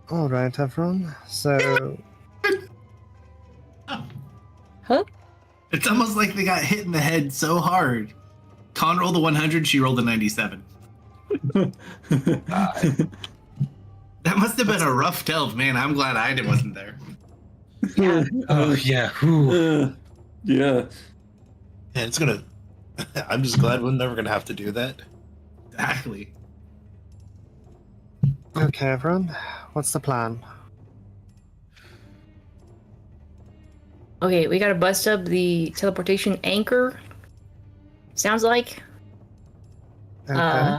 All right, everyone. So Huh? It's almost like they got hit in the head so hard. Con rolled a 100, she rolled a 97. That must have been a rough delve, man. I'm glad I wasn't there. Oh yeah. Whew. Yeah. Yeah, it's gonna. I'm just glad we're never gonna have to do that. Exactly. okay, everyone. What's the plan? Okay, we gotta bust up the teleportation anchor. Sounds like. Okay.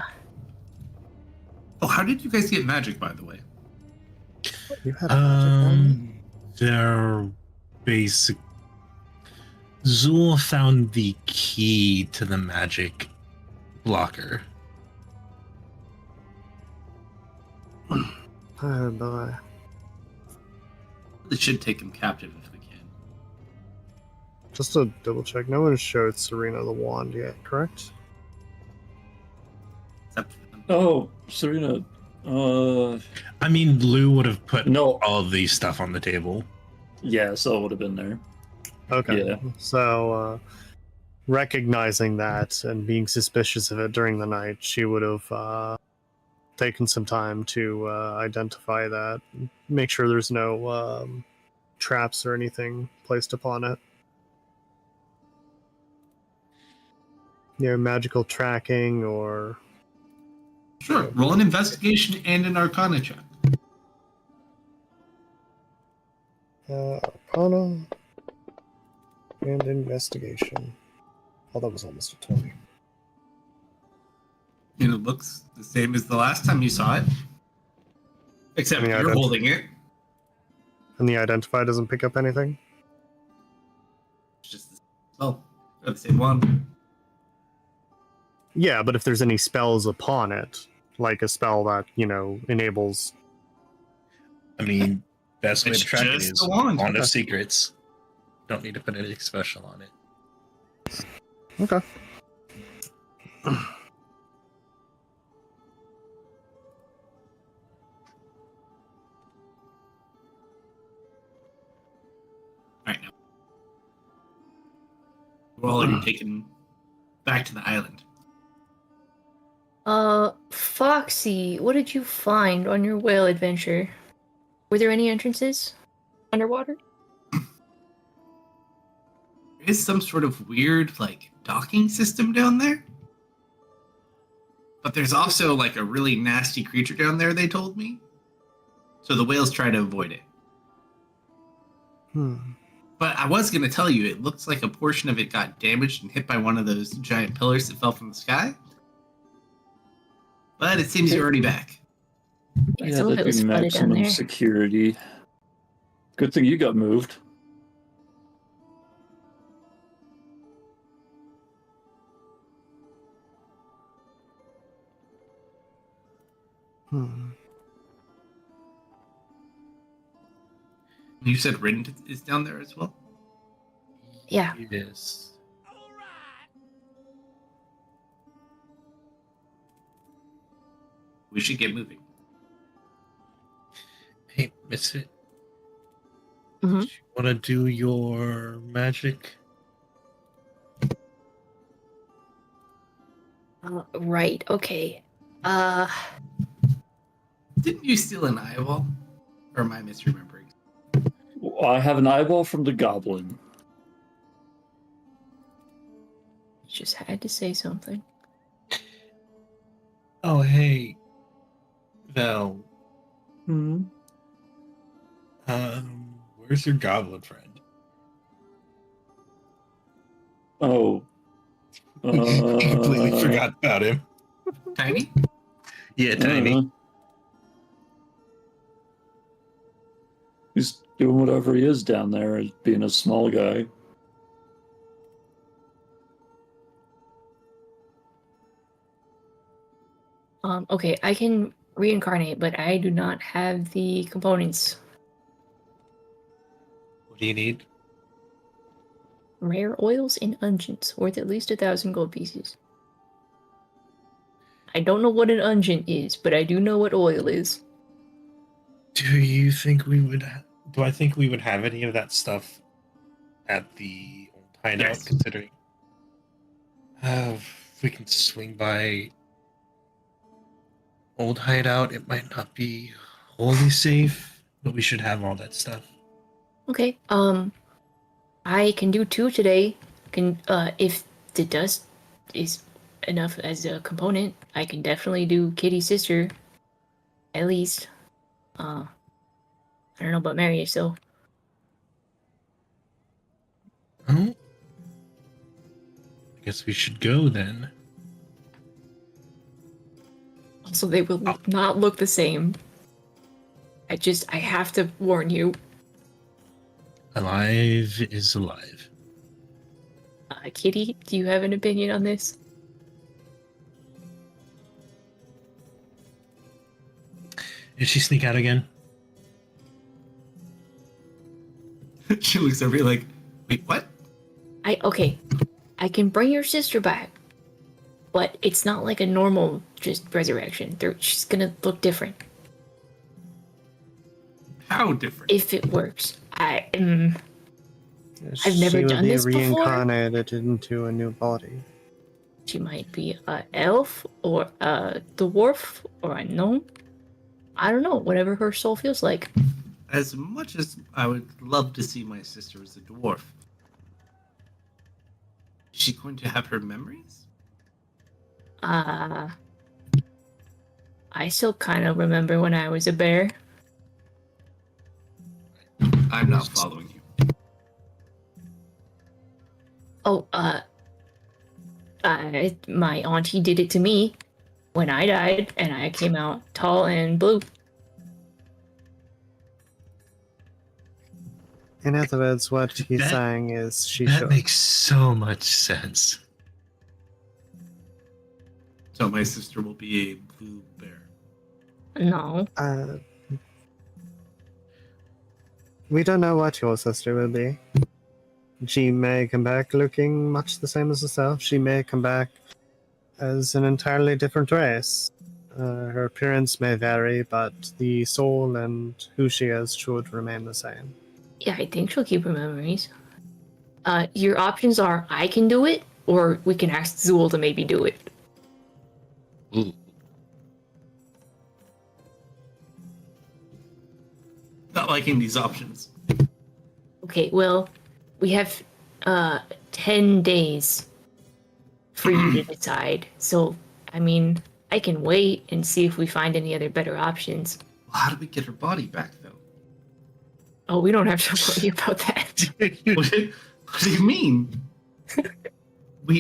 Oh, how did you guys get magic, by the way? You had a magic one. They're basic. Zool found the key to the magic locker. Oh boy. It should take him captive if we can. Just to double check, no one showed Serena the wand yet, correct? Except for them. Oh, Serena. I mean, Lou would have put No. all of these stuff on the table. Yeah, so it would have been there. Okay. Yeah. So, recognizing that and being suspicious of it during the night, she would have taken some time to identify that, make sure there's no traps or anything placed upon it. Magical tracking or. Sure. Roll an investigation and an arcana check. Arcana and investigation. Oh, that was almost a 20. And it looks the same as the last time you saw it. Except Yeah, you're that's- holding it. And the identify doesn't pick up anything? It's just the same one. Yeah, but if there's any spells upon it, like a spell that, enables... I mean, best way It's to track it just is a wand. Wand of Secrets. Don't need to put anything special on it. Okay. Right now. We're already taken back to the island. Foxy, what did you find on your whale adventure? Were there any entrances underwater? There is some sort of weird, docking system down there. But there's also, a really nasty creature down there, they told me. So the whales try to avoid it. But I was going to tell you, it looks like a portion of it got damaged and hit by one of those giant pillars that fell from the sky. But it seems you're already back. Yeah, some of it that'd was be flooded down maximum there. security. Good thing you got moved. You said Rin is down there as well? Yeah. Yes. We should get moving. Hey, Misfit. Mhm. Do you want to do your magic? Right, okay. Didn't you steal an eyeball? Or am I misremembering? I have an eyeball from the goblin. Just had to say something. Oh, hey, Val. Hmm. Where's your goblin friend? Oh. Completely forgot about him. Tiny? Yeah, Tiny. He's doing whatever he is down there, as being a small guy. Okay, I can reincarnate, but I do not have the components. What do you need? Rare oils and unguents, worth at least 1,000 gold pieces. I don't know what an unguent is, but I do know what oil is. Do you think we would? Do I think we would have any of that stuff at the old hideout? Yes. Considering, if we can swing by old hideout, it might not be wholly safe, but we should have all that stuff. Okay, I can do 2 today. If the dust is enough as a component, I can definitely do Kitty's sister. At least. I don't know about Marius, though. Oh, I guess we should go then. So they will not look the same. I have to warn you. Alive is alive. Kitty, do you have an opinion on this? Did she sneak out again? She looks over you like, wait, what? Okay, I can bring your sister back, but it's not like a normal just resurrection. She's gonna look different How different? if it works. I've She never would done be this before. reincarnated into a new body. She might be an elf or a dwarf or a gnome. I don't know. Whatever her soul feels like. As much as I would love to see my sister as a dwarf, is she going to have her memories? I still kind of remember when I was a bear. I'm not following you. Oh, my auntie did it to me when I died, and I came out tall and blue. In other words, what he's That- saying is she That should. makes so much sense. So my sister will be a blue bear. No. We don't know what your sister will be. She may come back looking much the same as herself. She may come back as an entirely different race. Her appearance may vary, but the soul and who she is should remain the same. Yeah, I think she'll keep her memories. Your options are I can do it, or we can ask Zool to maybe do it. Ooh. Not liking these options. Okay, well, we have 10 days for you to decide. So, I mean, I can wait and see if we find any other better options. Well, how do we get her body back, though? Oh, we don't have to worry about that. What do you mean?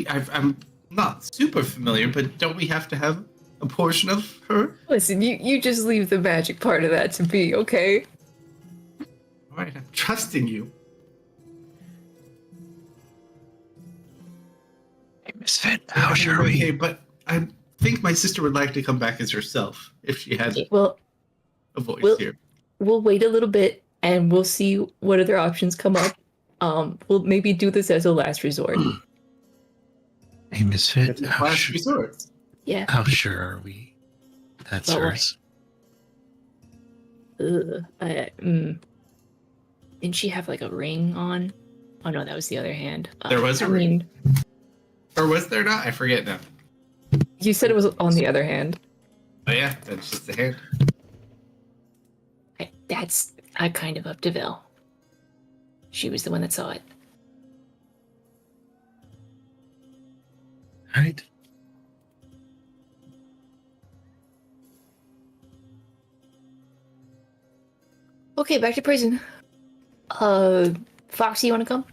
I'm not super familiar, but don't we have to have a portion of her? Listen, you just leave the magic part of that to be, okay? All right, I'm trusting you. Hey, Misfit, how sure are Okay, we? but I think my sister would like to come back as herself if she had Okay, well, a voice we'll- here. we'll wait a little bit and we'll see what other options come up. We'll maybe do this as a last resort. Hey, Misfit, how, Last resort. Yeah. how sure are we? That's About what? hers. Didn't she have like a ring on? Oh no, that was the other hand. There was a I ring. mean, Or was there not? I forget now. you said it was on the other hand. Oh yeah, that's just a hand. That's kind of up to Vel. She was the one that saw it. All right. Okay, back to prison. Foxy, you want to come?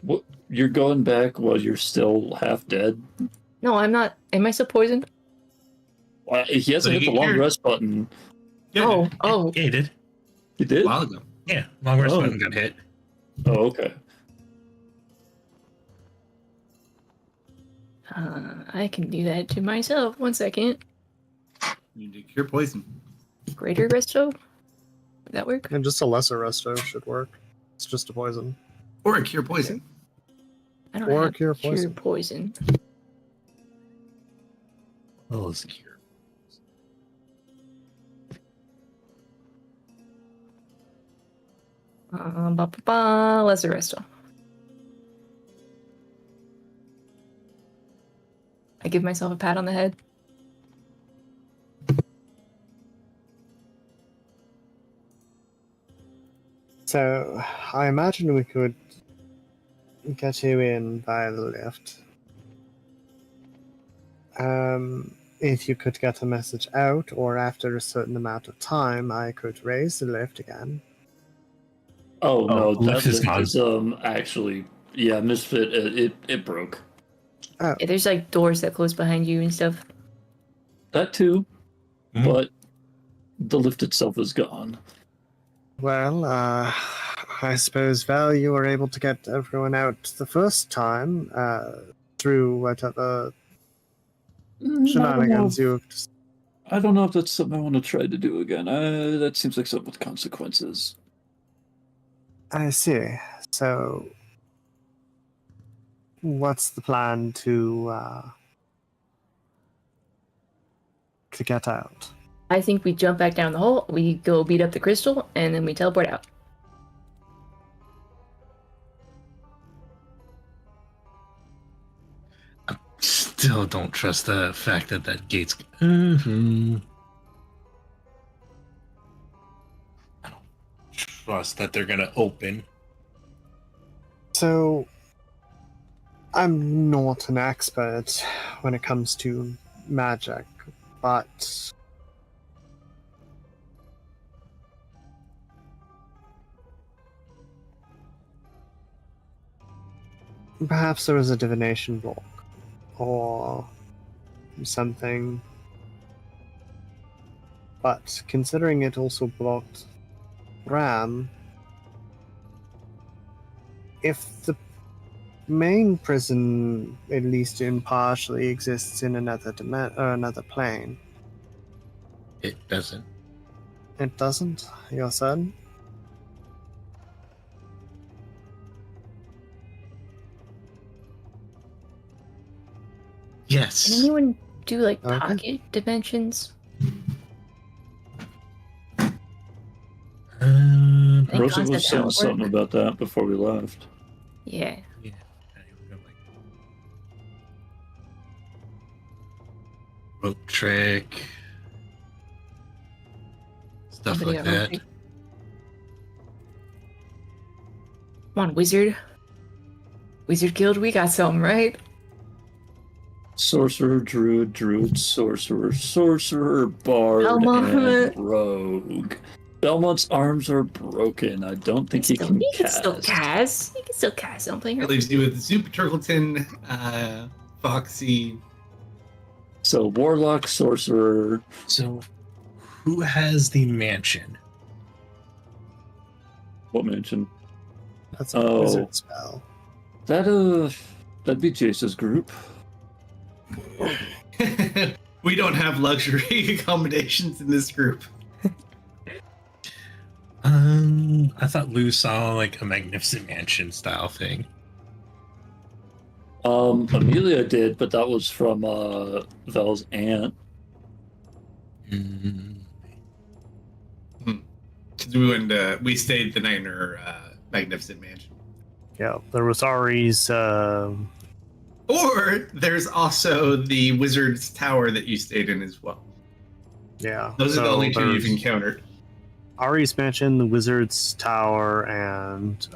What? You're going back while you're still half dead? No, I'm not. Am I still poisoned? He hasn't So hit the you long can't- rest button. Yeah, Oh. Yeah, you did. He a did? while ago. Yeah, long rest Oh. button got hit. Oh, okay. I can do that to myself. 1 second. You need to cure poison. Greater resto? Would that work? And just a lesser resto should work. It's just a poison. Or a cure poison. I don't Or have cure cure poison. poison. Oh, it's here. Lesser resto. I give myself a pat on the head. So, I imagine we could get you in via the lift. If you could get a message out, or after a certain amount of time, I could raise the lift again. Oh, no, the lift that is lift gone. is, actually, yeah, Misfit, it broke. Yeah, there's like doors that close behind you and stuff. That too, Mhm. but the lift itself is gone. Well, I suppose, Val, you were able to get everyone out the first time through whatever shenanigans you. I don't know if that's something I want to try to do again. That seems like something with consequences. I see. So, what's the plan to get out? I think we jump back down the hole, we go beat up the crystal, and then we teleport out. Still don't trust the fact that that gate's. I don't trust that they're gonna open. So, I'm not an expert when it comes to magic, but perhaps there was a divination block or something. But considering it also blocked Ram, if the main prison, at least impartially, exists in another plane. It doesn't. It doesn't? You're certain? Yes. Can anyone do like Okay. pocket dimensions? Um, I think Rosa was concept saying outwork. something about that before we left. Yeah. yeah. Rope trick. Stuff Somebody like got rope that. trick. Come on, wizard. Wizard Guild, we got something, right? Sorcerer, druid, sorcerer, bard, Belmont. and rogue. Belmont's arms are broken. I don't think he can He can cast. still cast. He can still cast something. That Right? leaves you with Zoop Turkleton, Foxy. So warlock, sorcerer. So, who has the mansion? What mansion? That's a Oh. wizard spell. That'd be Jace's group. We don't have luxury accommodations in this group. I thought Lou saw like a magnificent mansion style thing. Amelia did, but that was from Vel's aunt. Because we stayed the night in her magnificent mansion. Yeah, there was Ari's. Or there's also the wizard's tower that you stayed in as well. Yeah. Those are the so only two you've there's encountered. Ari's mansion, the wizard's tower, and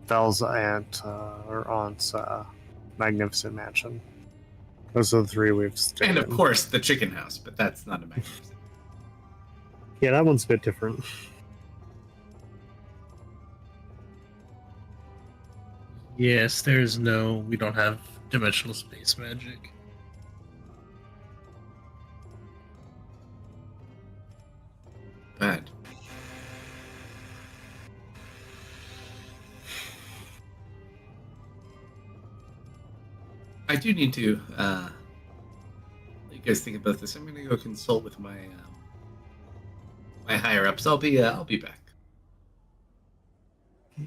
Vel's aunt's magnificent mansion. Those are the three we've stayed And in. of course, the chicken house, but that's not a magnificent. Yeah, that one's a bit different. Yes, we don't have dimensional space magic. Bad. I do need to. Let you guys think about this. I'm gonna go consult with my my higher ups. I'll be back.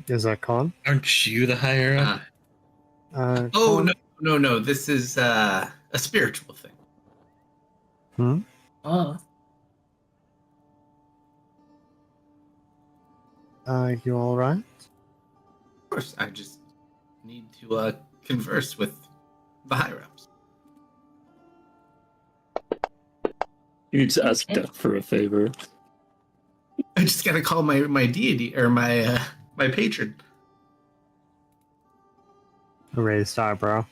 Is that Con? Aren't you the higher up? Oh Con? no! This is a spiritual thing. Oh. You all right? Of course, I just need to converse with the higher ups. You need to ask Death for a favor. I just gotta call my deity or my my patron. A raised eyebrow.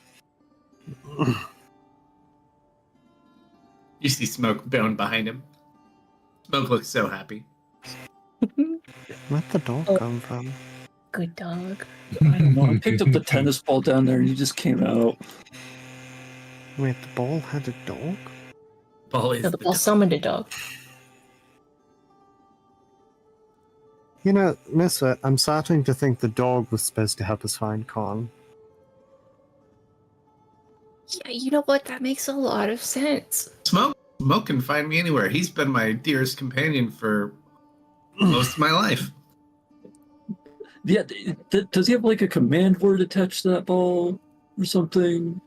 You see Smoke bowing behind him. Smoke looks so happy. Where'd the dog Oh. come from? Good dog. I don't know. I picked up the tennis ball down there and you just came out. Wait, the ball had a dog? Ball is No, the the ball dog. summoned a dog. You know, Misfit, I'm starting to think the dog was supposed to help us find Con. Yeah, you know what? That makes a lot of sense. Smoke can find me anywhere. He's been my dearest companion for most of my life. Yeah, does he have like a command word attached to that ball or something?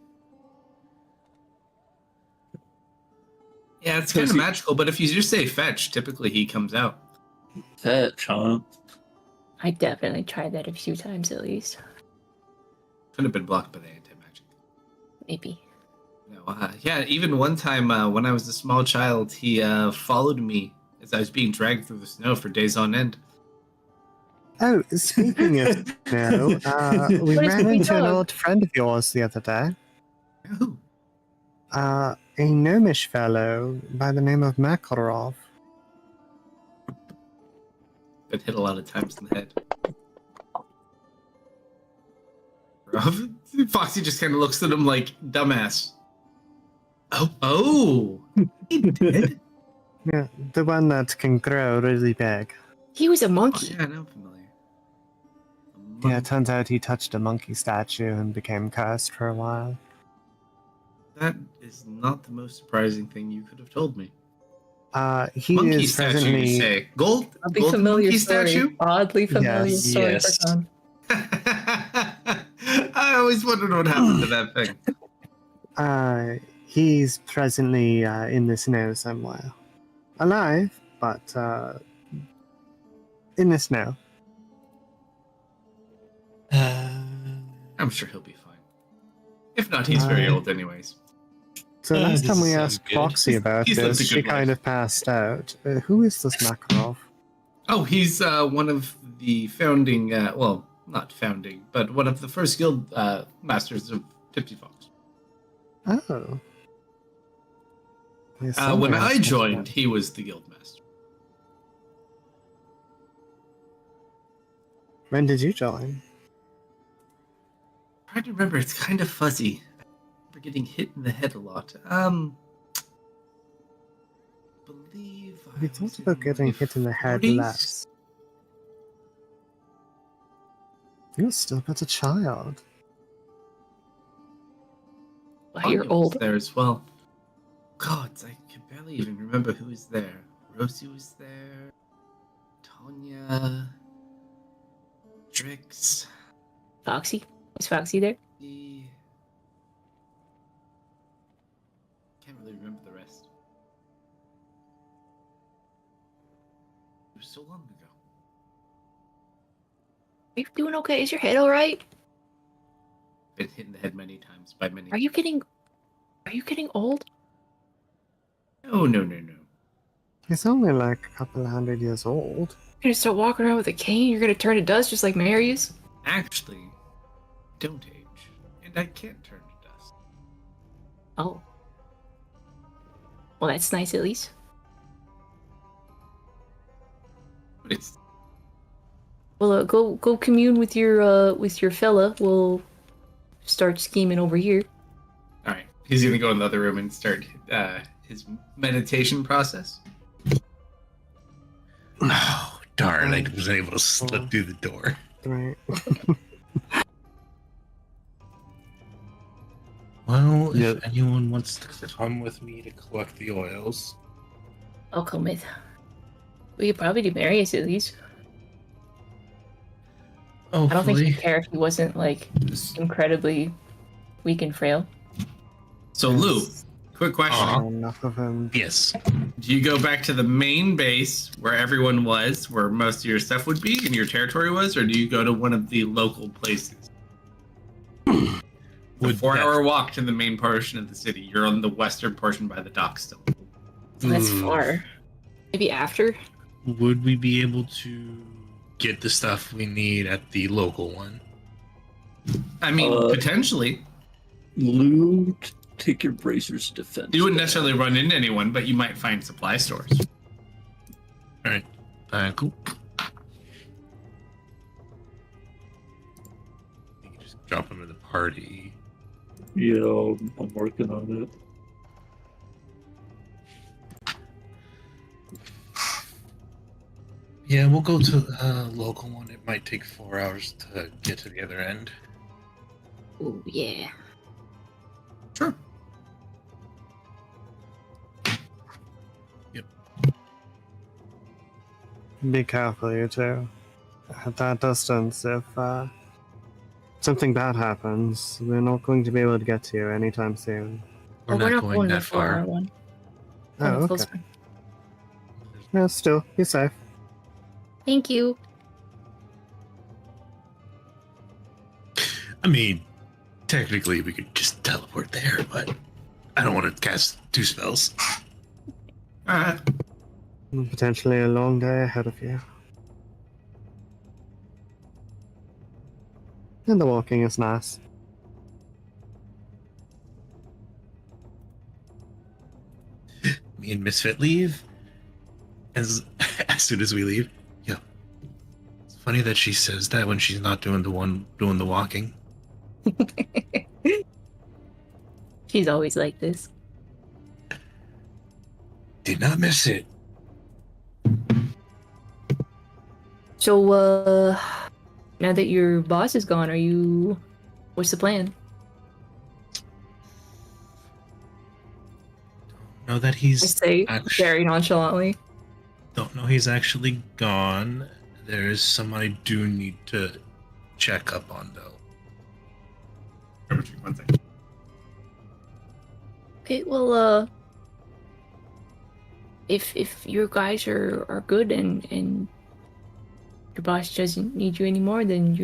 Yeah, it's kind of magical, but if you just say fetch, typically he comes out. Fetch, huh? I definitely tried that a few times at least. Could have been blocked by the anti-magic. Maybe. No, yeah, even one time when I was a small child, he followed me as I was being dragged through the snow for days on end. Oh, speaking of snow, we What is ran the into an dog? old friend of yours the other day. Ooh, A gnomish fellow by the name of Makarov. been hit a lot of times in the head. Foxy just kind of looks at him like, dumbass. Oh, he did? Yeah, the one that can grow really big. He was a Oh, monkey. yeah, I know, familiar. Yeah, it turns out he touched a monkey statue and became cursed for a while. That is not the most surprising thing you could have told me. He Monkey is statue, you presently. say? Oddly Golden familiar monkey story. statue? Oddly familiar Yes. story Yes. for Con. I always wondered what happened to that thing. He's presently in the snow somewhere. Alive, but in the snow. I'm sure he'll be fine. If not, he's very Uh, old anyways. So last this time we sounds asked good. Foxy about He's lived this, a she good kind life. of passed out. Who is this Makarov? Oh, he's one of the founding, well, not founding, but one of the first guild masters of Tipsy Fox. Oh. Yes, When somewhere I else. joined, he was the guild master. When did you join? Trying to remember, it's kind of fuzzy. I remember getting hit in the head a lot. Believe I We was thought about getting my hit in the head 40s? less. You're still but a child. Well, you're Anya was old. there as well. God, I can barely even remember who was there. Rosie was there. Tanya. Drix. Foxy? Was Foxy there? Can't really remember the rest. It was so long ago. Are you doing okay? Is your head alright? Been hit in the head many times by many. Are you getting old? No, no, no, no. He's only like a couple of 100 years old. You're gonna start walking around with a cane? You're gonna turn to dust just like Marius? Actually, don't age. And I can't turn to dust. Oh. Well, that's nice at least. But it's Well, go commune with your fella. We'll start scheming over here. alright. He's gonna go in the other room and start his meditation process. Oh, darn, I wasn't able to slip through the door. Right. Well, Yeah. if anyone wants to come with me to collect the oils, I'll come with. We could probably do Marius at least. I don't think hopefully. he'd care if he wasn't like incredibly weak and frail. So, Lou, quick question. Enough of him. Yes. Do you go back to the main base where everyone was, where most of your stuff would be and your territory was, or do you go to one of the local places? The Would 4-hour walk to the main portion of the city. You're on the western portion by the dock still. So that's Ooh. far. Maybe after. Would we be able to get the stuff we need at the local one? I mean, potentially. Lou, take your bracer's defense. You wouldn't necessarily run into anyone, but you might find supply stores. All right. Cool. You can just drop them in the party. Yeah, I'm working on it. Yeah, we'll go to the local one. It might take 4 hours to get to the other end. Oh yeah. Sure. Be careful, you two. At that distance, if something bad happens, we're not going to be able to get to you anytime soon. We're Well, not going that far. One. Oh, Close okay. one. Yeah, still, be safe. Thank you. I mean, technically we could just teleport there, but I don't want to cast 2 spells. Alright. Potentially a long day ahead of you. And the walking is nice. Me and Misfit leave. As soon as we leave, yeah. It's funny that she says that when she's not doing the walking. She's always like this. Did not miss it. So, now that your boss is gone, what's the plan? Know that I he's say actually very nonchalantly. don't know he's actually gone. There is some I do need to check up on though. One second. Okay, well, if your guys are good and your boss doesn't need you anymore, then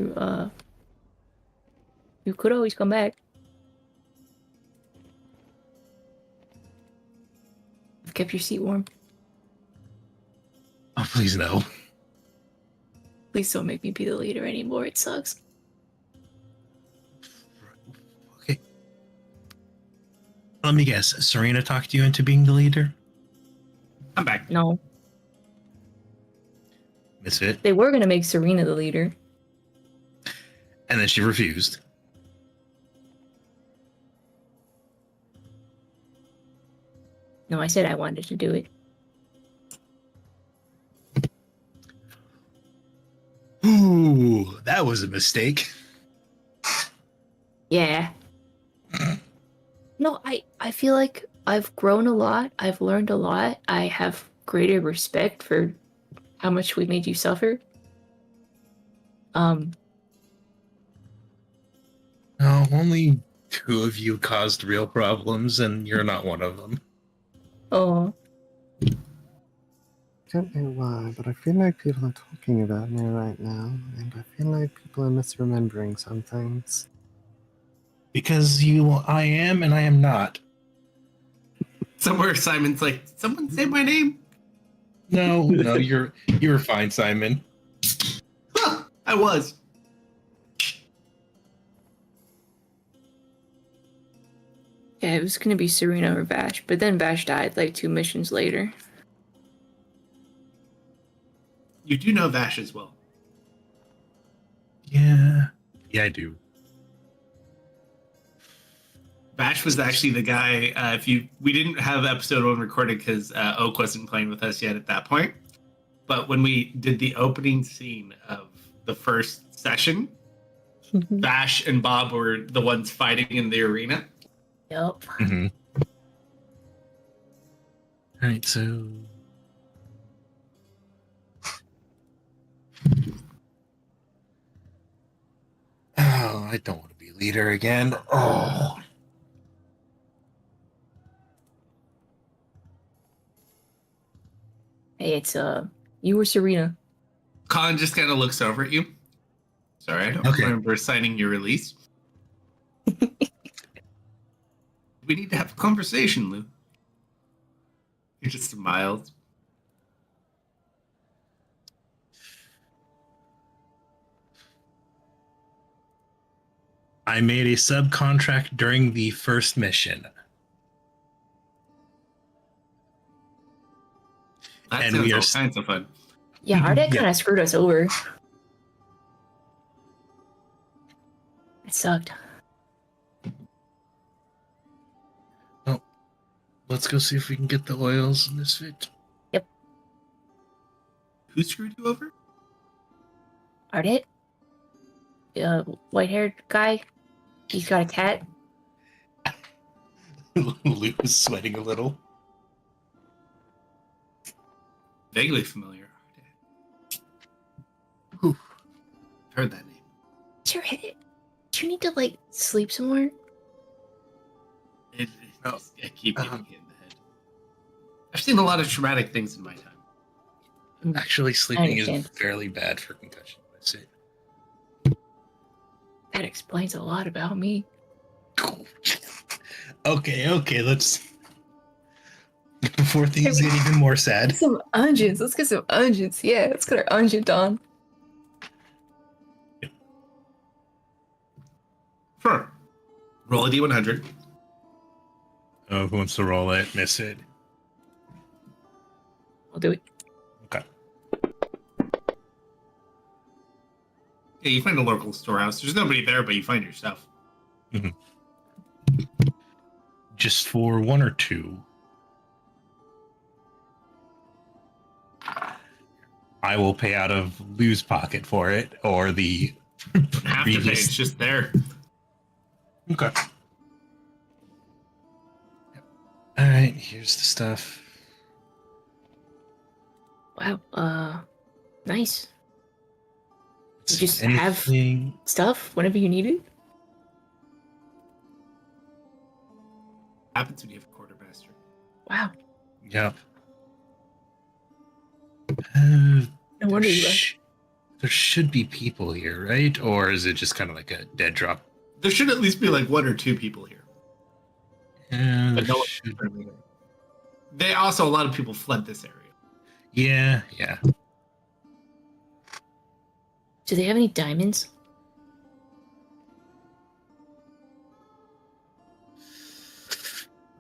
you could always come back. I've kept your seat warm. Oh, please no. Please don't make me be the leader anymore. It sucks. Okay. Let me guess. Serena talked you into being the leader? I'm back. No, Misfit. they were gonna make Serena the leader. And then she refused. No, I said I wanted to do it. Ooh, that was a mistake. Yeah. No, I feel like I've grown a lot. I've learned a lot. I have greater respect for how much we made you suffer. No, only 2 of you caused real problems, and you're not one of them. Oh, Don't know why, but I feel like people are talking about me right now, and I feel like people are misremembering some things. Because I am, and I am not. Somewhere Simon's like, someone say my name. No, you're fine, Simon. Huh, I was. yeah, it was gonna be Serena or Vash, but then Vash died like 2 missions later. You do know Vash as well. Yeah, I do. Vash was actually the guy. We didn't have episode 1 recorded because Oak wasn't playing with us yet at that point. But when we did the opening scene of the first session, Vash and Bob were the ones fighting in the arena. Yep. Mm-hmm. All right, so oh, I don't want to be leader again. Oh, Hey, it's you or Serena. Colin just kind of looks over at you. Sorry, I don't Okay. remember signing your release. We need to have a conversation, Lou. He just smiled. I made a subcontract during the first mission. That And sounds we are all kinds of fun. Yeah, Ardet Yeah. kind of screwed us over. It sucked. Let's go see if we can get the oils in this fit. Who screwed you over? Ardet? White-haired guy? He's got a cat? Luke was sweating a little. Vaguely familiar. Whew. Heard that name. Is your head? Do you need to, like, sleep somewhere? I keep getting hit in the head. I've seen a lot of traumatic things in my time. Actually, sleeping is understand. fairly bad for concussion. That's it. That explains a lot about me. Okay, let's. Before things get even more sad. Some onions. Let's get some onions. Yeah, let's get our onion on. Sure. Roll a d100. Oh, who wants to roll it? Miss it. I'll do it. Okay. Yeah, you find a local storehouse. There's nobody there, but you find your stuff. Just for 1 or 2. I will pay out of Lou's pocket for it, or the Don't have to Read pay. this. It's just there. Okay. All right, here's the stuff. Wow. Nice. You just Anything? have stuff whenever you need it. Happens when you have a quartermaster. Wow. Yep. No There, wonder you left. there should be people here, right? Or is it just kind of like a dead drop? There should at least be like 1 or 2 people here. Yeah, But there no one- should. They also, a lot of people fled this area. Yeah. Do they have any diamonds?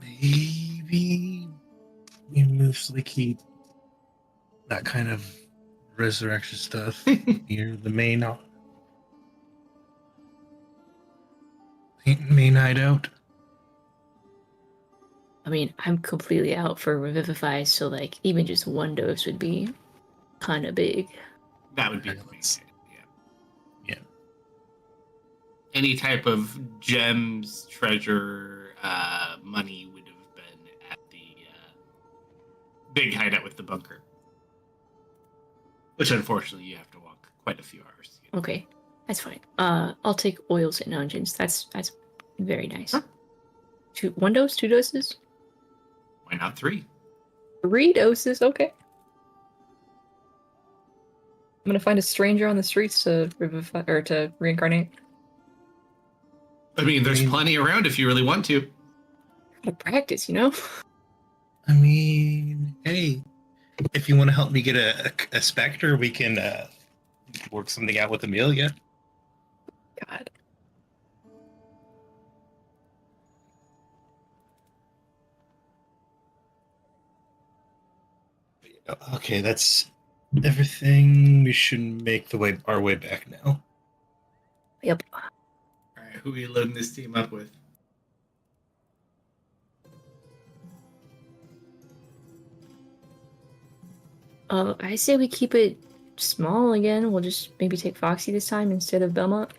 Maybe he moves like that kind of resurrection stuff near the main hideout. I mean, I'm completely out for Revivify, so like even just 1 dose would be kind of big. That would be Okay, amazing. yeah. Any type of gems, treasure, money would have been at the big hideout with the bunker. Which unfortunately you have to walk quite a few hours to get. Okay, that's fine. I'll take oils and onions. That's very nice. Huh. 1 dose, 2 doses, Why not 3? 3 doses. Okay. I'm gonna find a stranger on the streets to revivify or to reincarnate. I mean, there's plenty around if you really want to. Gotta practice, you know. I mean, hey, if you want to help me get a specter, we can work something out with Amelia. God. Okay, that's everything. We should make our way back now. Yep. Alright, who are you loading this team up with? I say we keep it small again. We'll just maybe take Foxy this time instead of Belmont.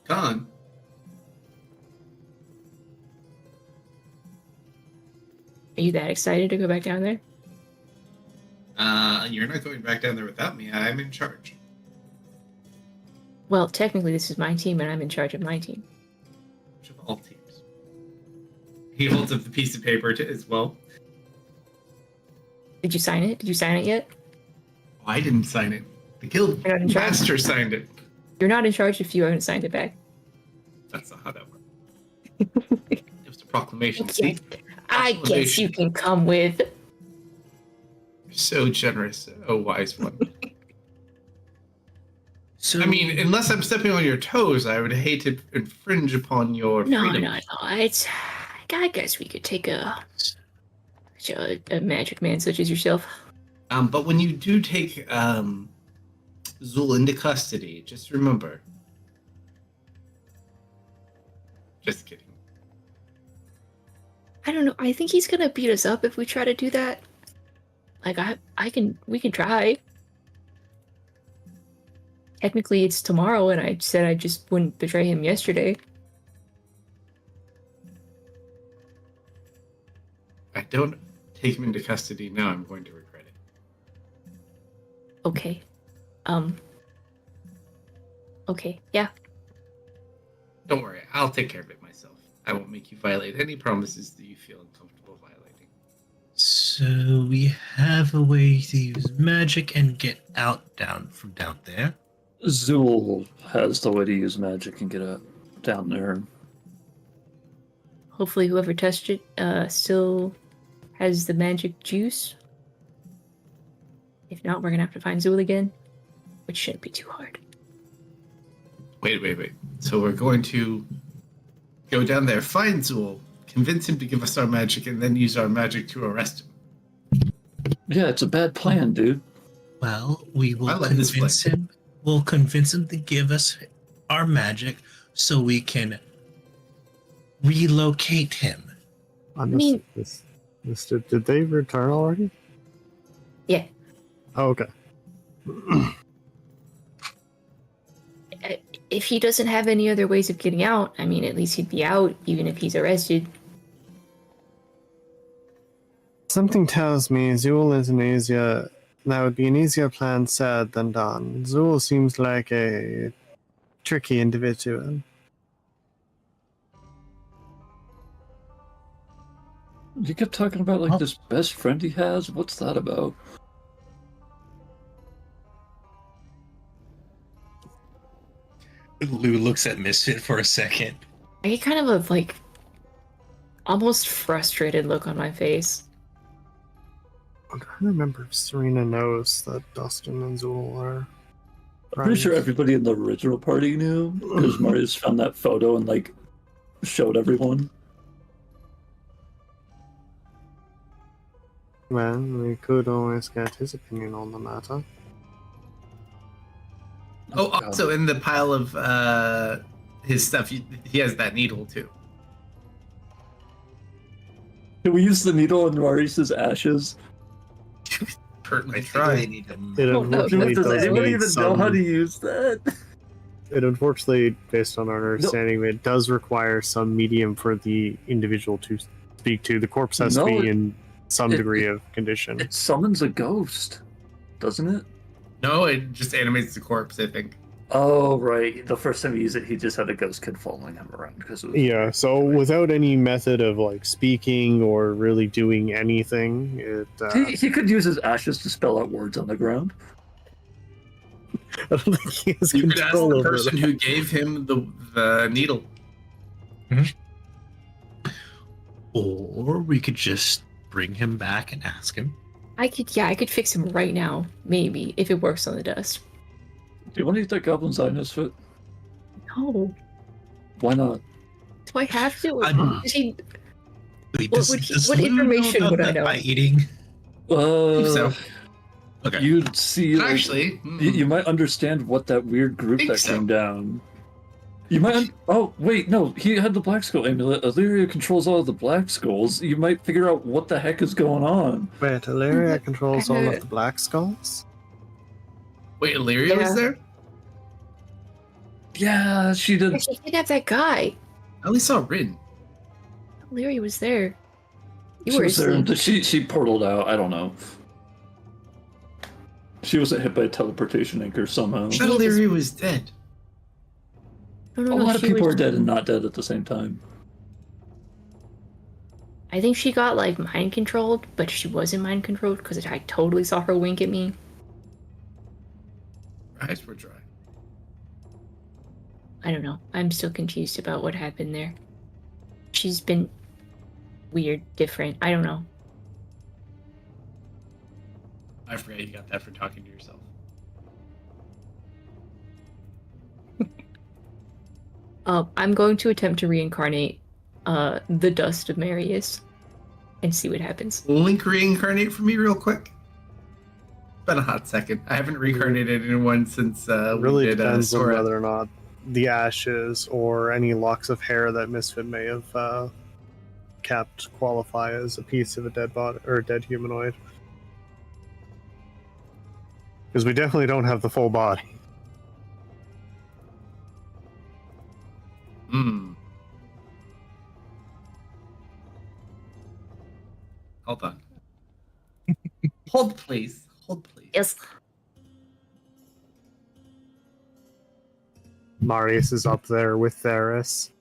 Gone. Are you that excited to go back down there? You're not going back down there without me. I'm in charge. Well, technically this is my team and I'm in charge of my team. Of all teams. He holds up the piece of paper as well. Did you sign it? Did you sign it yet? Oh, I didn't sign it. The guild You're not in charge? master signed it. You're not in charge if you haven't signed it back. That's not how that works. It was a proclamation. See? I guess you can come with. You're so generous. Oh, wise one. So I mean, unless I'm stepping on your toes, I would hate to infringe upon your No. freedom. It's. I guess we could take a magic man such as yourself. But when you do take Zul into custody, just remember. Just kidding. I don't know. I think he's gonna beat us up if we try to do that. Like we can try. Technically, it's tomorrow, and I said I just wouldn't betray him yesterday. I don't take him into custody now. I'm going to regret it. Okay. Okay. Yeah. Don't worry. I'll take care of it myself. I won't make you violate any promises that you feel uncomfortable violating. So we have a way to use magic and get out from down there. Zool has the way to use magic and get up down there. Hopefully, whoever touched it still has the magic juice. If not, we're gonna have to find Zool again, which shouldn't be too hard. Wait. So we're going to go down there, find Zool, convince him to give us our magic, and then use our magic to arrest him. Yeah, it's a bad plan, dude. Well, we will I like this convince plan. him. We'll convince him to give us our magic so we can relocate him. I mean- missed it. Did they return already? Yeah. Oh, okay. if he doesn't have any other ways of getting out, I mean, at least he'd be out, even if he's arrested. Something tells me Zool is that would be an easier plan said than done. Zool seems like a tricky individual. You kept talking about like this best friend he has. What's that about? Lou looks at Misfit for a second. I get kind of a, like, almost frustrated look on my face. I'm trying to remember if Serena knows that Dustin and Zool are. I'm pretty sure everybody in the original party knew because Marius found that photo and like showed everyone. Well, we could always get his opinion on the matter. Oh, also in the pile of his stuff, he has that needle too. Can we use the needle in Marius's ashes? Kurt might try. It no. unfortunately Does does anyone need even some. know how to use that? It unfortunately, based on our understanding, it does require some medium for the individual to speak to. The corpse has to be in some degree of condition. It summons a ghost, doesn't it? No, it just animates the corpse, I think. Oh, right. The first time he used it, he just had a ghost kid following him around because it was. Yeah, so without any method of like speaking or really doing anything, He could use his ashes to spell out words on the ground. I don't think he has You could ask control the over person it. who gave him the needle. Or we could just bring him back and ask him. I could fix him right now, maybe, if it works on the dust. Do you want to eat that goblin's eye, Misfit? No. Why not? Do I have to? Is he... Wait, What Lou information know would I about that know? by eating? So, okay. You'd see. Like, Actually, you might understand what that weird group Think that so. came down. You might. Oh wait, no. He had the Black Skull amulet. Illyria controls all of the Black Skulls. You might figure out what the heck is going on. Wait, Illyria controls all of the Black Skulls? wait, Illyria was Yeah. there? Yeah, she did. She did have that guy. I only saw Rin. Larry was there. You She were was there. asleep. She portaled out. I don't know. She wasn't hit by a teleportation anchor somehow. I thought Illyria was dead. No, A no, lot of she people was- are dead and not dead at the same time. I think she got, like, mind controlled, but she wasn't mind controlled because I totally saw her wink at me. Her eyes were dry. I don't know. I'm still confused about what happened there. She's been weird, different. I don't know. I forget you got that for talking to yourself. I'm going to attempt to reincarnate the dust of Marius and see what happens. Link reincarnate for me real quick. It's been a hot second. I haven't reincarnated anyone since It really we did depends on Sora. whether or not the ashes or any locks of hair that Misfit may have kept qualify as a piece of a dead body or a dead humanoid. Because we definitely don't have the full body. Hmm. Hold on. Hold, please. Hold, please. Yes. Marius is up there with Theris,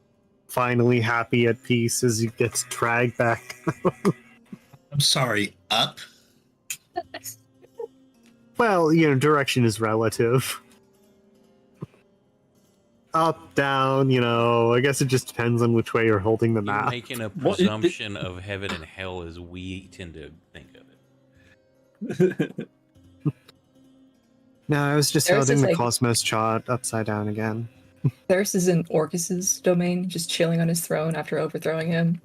finally happy at peace as he gets dragged back. I'm sorry, up? Well, direction is relative. Up, down, I guess it just depends on which way you're holding the You're map. making a What- presumption of heaven and hell as we tend to think of it. No, I was just There's holding this, the like- Cosmos chart upside down again. Theris is in Orcus's domain, just chilling on his throne after overthrowing him.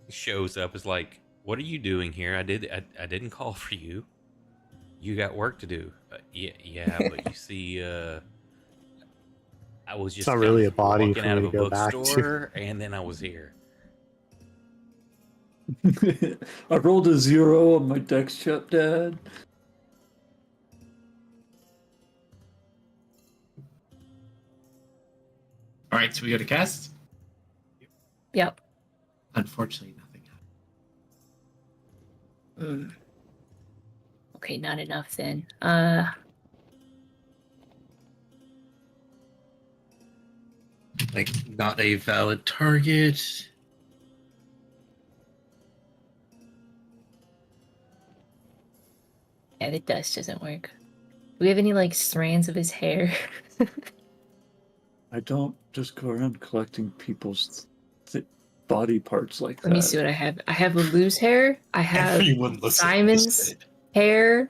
Shows up as like, "What are you doing here? I didn't call for you. You got work to do." Yeah, but you see, I was just not really kind of a body walking for out me of to a go back to. bookstore, and then I was here. I rolled a 0 on my dex check, Dad. All right, so we go to cast. Yep. Unfortunately, nothing happened. Okay, not enough then. Like, not a valid target. Yeah, the dust doesn't work. Do we have any like strands of his hair? I don't just go around collecting people's body parts like that. Let me see what I have. I have Lulu's hair. I have Everyone looks at Simon's Misfit. hair.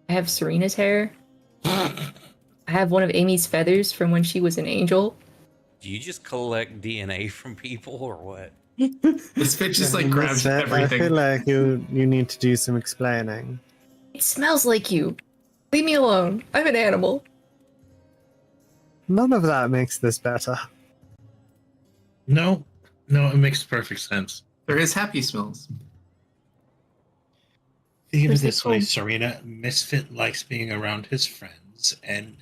I have Serena's hair. I have one of Amy's feathers from when she was an angel. Do you just collect DNA from people or what? This bitch just like grabs Misfit, I everything. feel like you need to do some explaining. It smells like you. Leave me alone. I'm an animal. None of that makes this better. No, it makes perfect sense. There is happy smells. Think of it Where's the this way, comb? Serena. Misfit likes being around his friends, and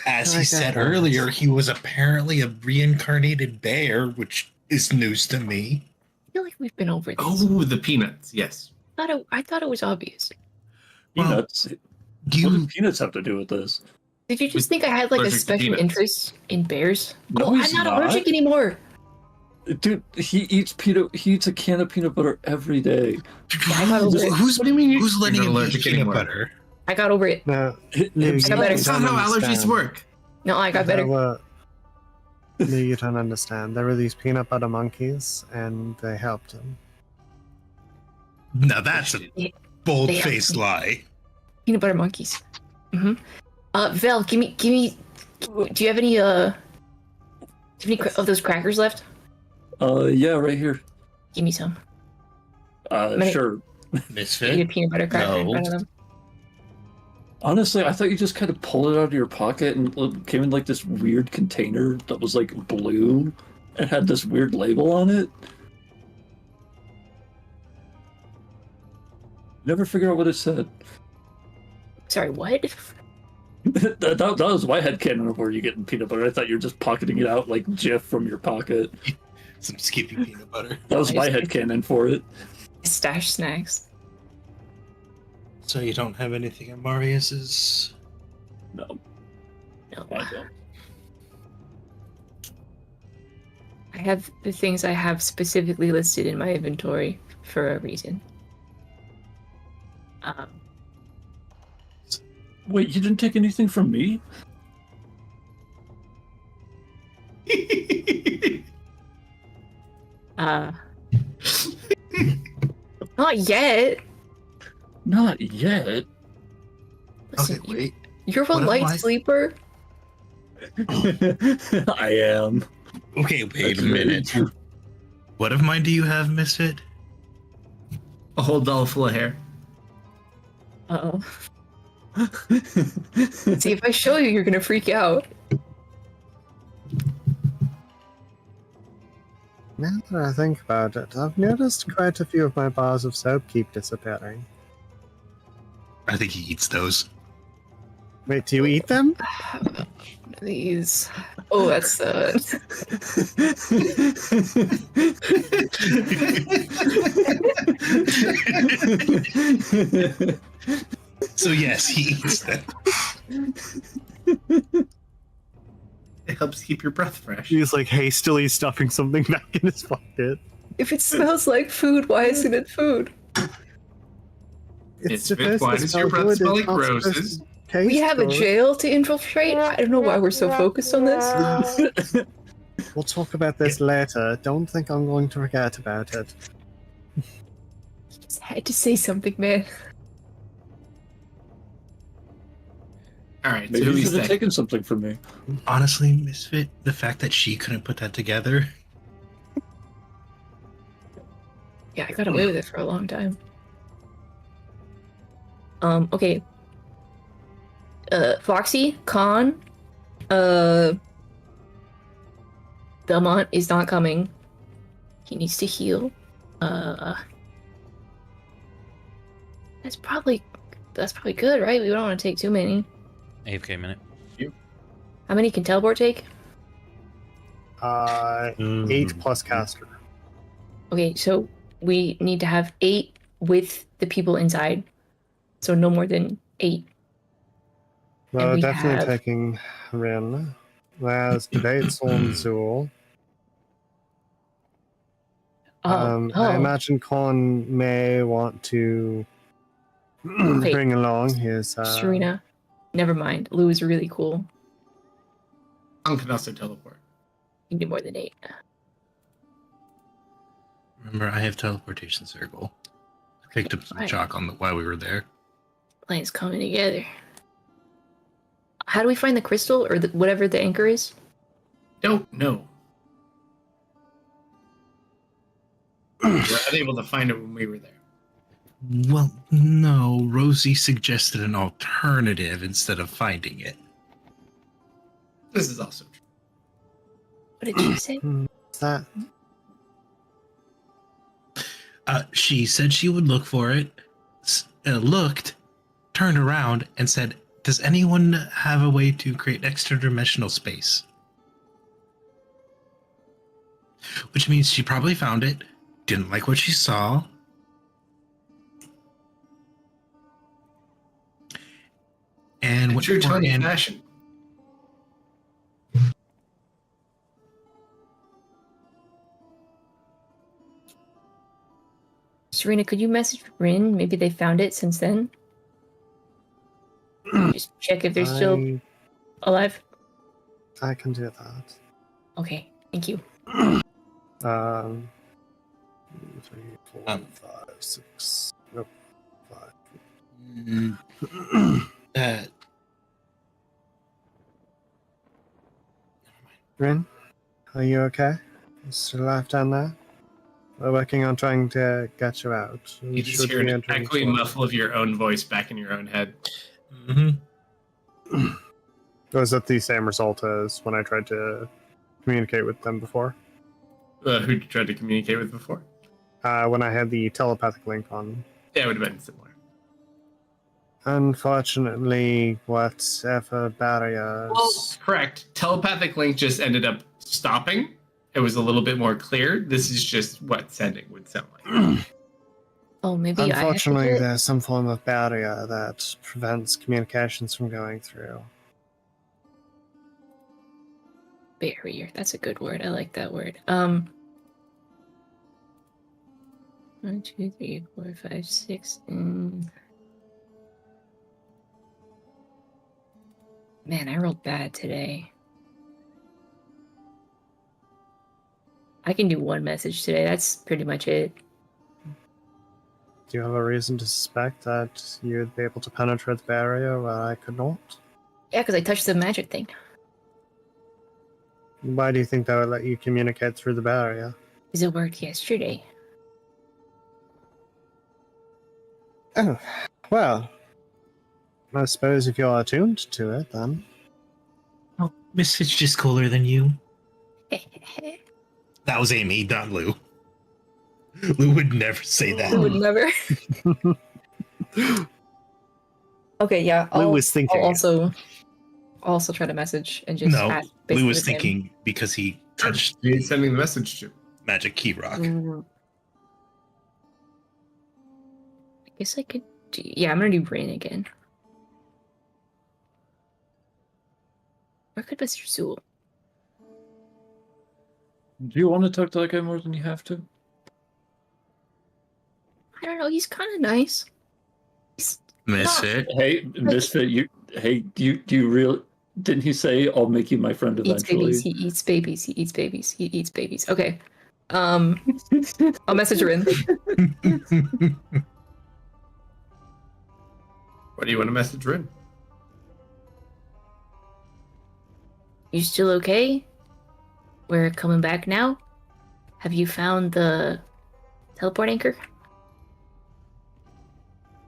as he I said get that. earlier, he was apparently a reincarnated bear, which is news to me. I feel like we've been over this. Oh, the peanuts. Yes. I thought it was obvious. Well, Peanuts? What You do peanuts have to do with this? Did you just With think I had like a allergic to special peanuts. interest in bears? No, Oh, he's I'm not not. allergic anymore. Dude, he eats a can of peanut butter every day. I got over it. who's What do you mean who's you're letting not him eat allergic peanut anymore? butter? I got over it. No, Him- Lou, him- you I got better. That's not don't how allergies understand. work. No, I got better. No, you don't understand. There were these peanut butter monkeys, and they helped him. Now that's a They- bold-faced lie. Peanut butter monkeys. Vel, give me. Do you have any of those crackers left? Yeah, right here. Give me some. Minute. Sure. Get a Misfit? peanut butter cracker in No. front of them. Honestly, I thought you just kind of pulled it out of your pocket and it came in like this weird container that was like blue and had this weird label on it. Never figured out what it said. Sorry, what? that was my headcanon of where you getting peanut butter. I thought you were just pocketing it out like Jif from your pocket. Some skippy peanut butter. That was my headcanon for it. Stash snacks. So you don't have anything in Marius's? No, No. I don't. I have the things I have specifically listed in my inventory for a reason. Wait, you didn't take anything from me? Not yet. Not yet. Listen, Okay, wait. you're a What am light I- sleeper. I am. Okay, wait a Okay. minute. What of mine do you have, Misfit? A whole doll full of hair. Uh-oh. See, if I show you, you're gonna freak out. Now that I think about it, I've noticed quite a few of my bars of soap keep disappearing. I think he eats those. Wait, do you eat them? These. Oh, that's So yes, he eats them. It helps keep your breath fresh. He's like hastily stuffing something back in his pocket. If it smells like food, why isn't it food? It's supposed why to does your smell breath good, smell it's like not supposed roses? to taste We have a good. jail to infiltrate. I don't know why we're so focused on this. We'll talk about this later. Don't think I'm going to forget about it. Just had to say something, man. All right, so Maybe who you we should have say? taken something from me. Honestly, Misfit, the fact that she couldn't put that together. Yeah, I got away with it for a long time. Okay. Foxy, Khan, Belmont is not coming. He needs to heal. That's probably good, right? We don't want to take too many. AFK minute. How many can teleport take? 8 plus caster. Okay, so we need to have 8 with the people inside. So no more than 8. Well, we definitely have- taking Rin. There's debates on Zool. I imagine Con may want to bring along his. Serena. Never mind. Lou is really cool. Con can also teleport. You can do more than 8. Remember, I have teleportation circle. I picked up some Right. chalk while we were there. Plan's coming together. How do we find the crystal or whatever the anchor is? Don't know. We were unable to find it when we were there. Well, no, Rosie suggested an alternative instead of finding it. This is also true. What did she say? Is that? She said she would look for it, looked, turned around, and said, "Does anyone have a way to create extra-dimensional space?" Which means she probably found it, didn't like what she saw, and In true Tony and fashion. Serena, could you message Rin? Maybe they found it since then. Just check if they're still alive. I can do that. Okay, thank you. 3, 4, 5, 6. Nope. 5. Rin, are you okay? Still alive down there? We're working on trying to get you out. You just hear an echoing muffle of your own voice back in your own head. Was that the same result as when I tried to communicate with them before? Who you tried to communicate with before? When I had the telepathic link on. Yeah, it would have been similar. Unfortunately, whatever barriers... Well, correct. Telepathic link just ended up stopping. It was a little bit more clear. This is just what sending would sound like. Oh, maybe Unfortunately, I have to there's some form of barrier that prevents communications from going through. barrier. That's a good word. I like that word. 1, 2, 3, 4, 5, 6. Man, I rolled bad today. I can do 1 message today. That's pretty much it. Do you have a reason to suspect that you'd be able to penetrate the barrier where I could not? Yeah, because I touched the magic thing. Why do you think that would let you communicate through the barrier? Because it worked yesterday. Oh, well. I suppose if you're attuned to it, then. Oh, Miss Fitch is cooler than you. That was Amy, not Lou. Lou would never say that. Who would never? Okay, yeah. Lou was thinking. I'll also try to message and just No, ask Lou was basically him. thinking because he touched Who are you sending the message to? magic key rock. I guess I could do... Yeah, I'm gonna do Rain again. Or could Mr. Zool? Do you want to talk to that guy more than you have to? I don't know, he's kind of nice. Misfit. Hey, Misfit, didn't he say I'll make you my friend Eats eventually? babies, he eats babies, he eats babies, he eats babies. Okay. I'll message her in. What do you want to message Rin? You still okay? We're coming back now? Have you found the teleport anchor?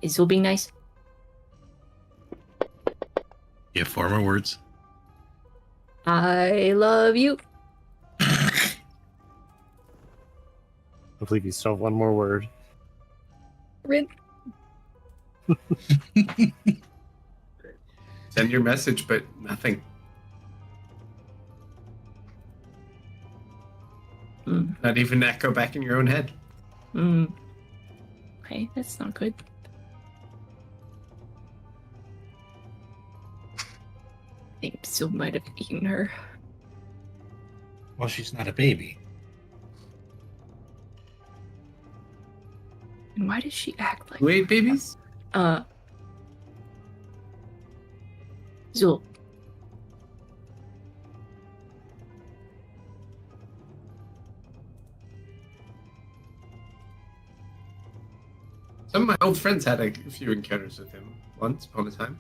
Is Zool being nice? You have 4 more words. I love you. I believe you still have one more word. Rin. Send your message, but nothing. Mm, Not even echo back in your own head. mm. Okay, that's not good. I think still might have eaten her. Well, she's not a baby. And why does she act like Who ate babies? Zul? Some of my old friends had a few encounters with him once upon a time.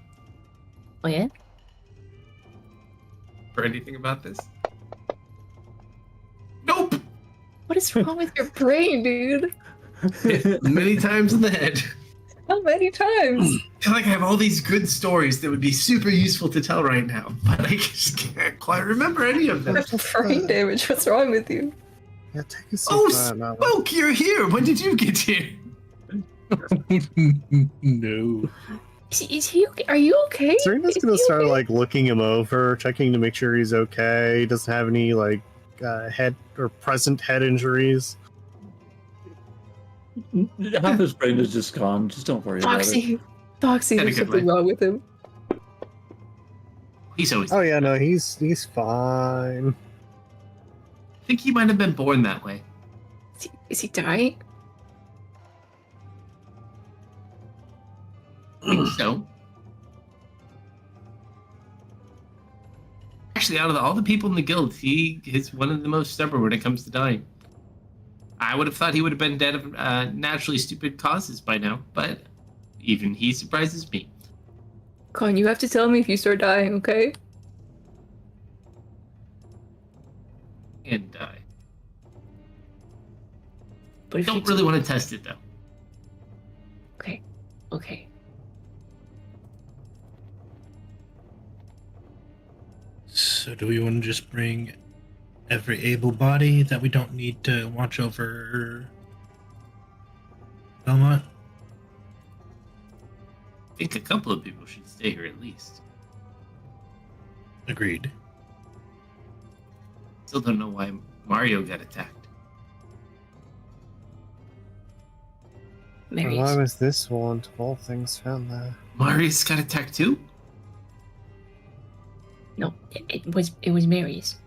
Oh yeah? For anything about this? Nope! What is wrong with your brain, dude? Many times in the head. How many times? I feel like I have all these good stories that would be super useful to tell right now, but I just can't quite remember any of them. Brain damage. What's wrong with you? Yeah, take a seat. Oh, for that, Smoke, you're here! When did you get here? No. Is he okay? Are you okay? Serena's Is gonna he start okay? like looking him over, checking to make sure he's okay. He doesn't have any like head or present head injuries. Half his brain is just gone. Just don't worry about it. Foxy, Had a there's good something life. wrong with him. He's always. Oh yeah, no, he's fine. I think he might have been born that way. Is he dying? I think so. Actually, out of all the people in the guild, he is one of the most stubborn when it comes to dying. I would have thought he would have been dead of naturally stupid causes by now, but even he surprises me. Con, you have to tell me if you start dying, okay? And But if don't you really want to test it though. Okay. Okay. So do we want to just bring every able body that we don't need to watch over Belmont? I think a couple of people should stay here at least. Agreed. Still don't know why Mario got attacked. Marius. Why was this one of all things found there? Marius got attacked too? No, it was Marius.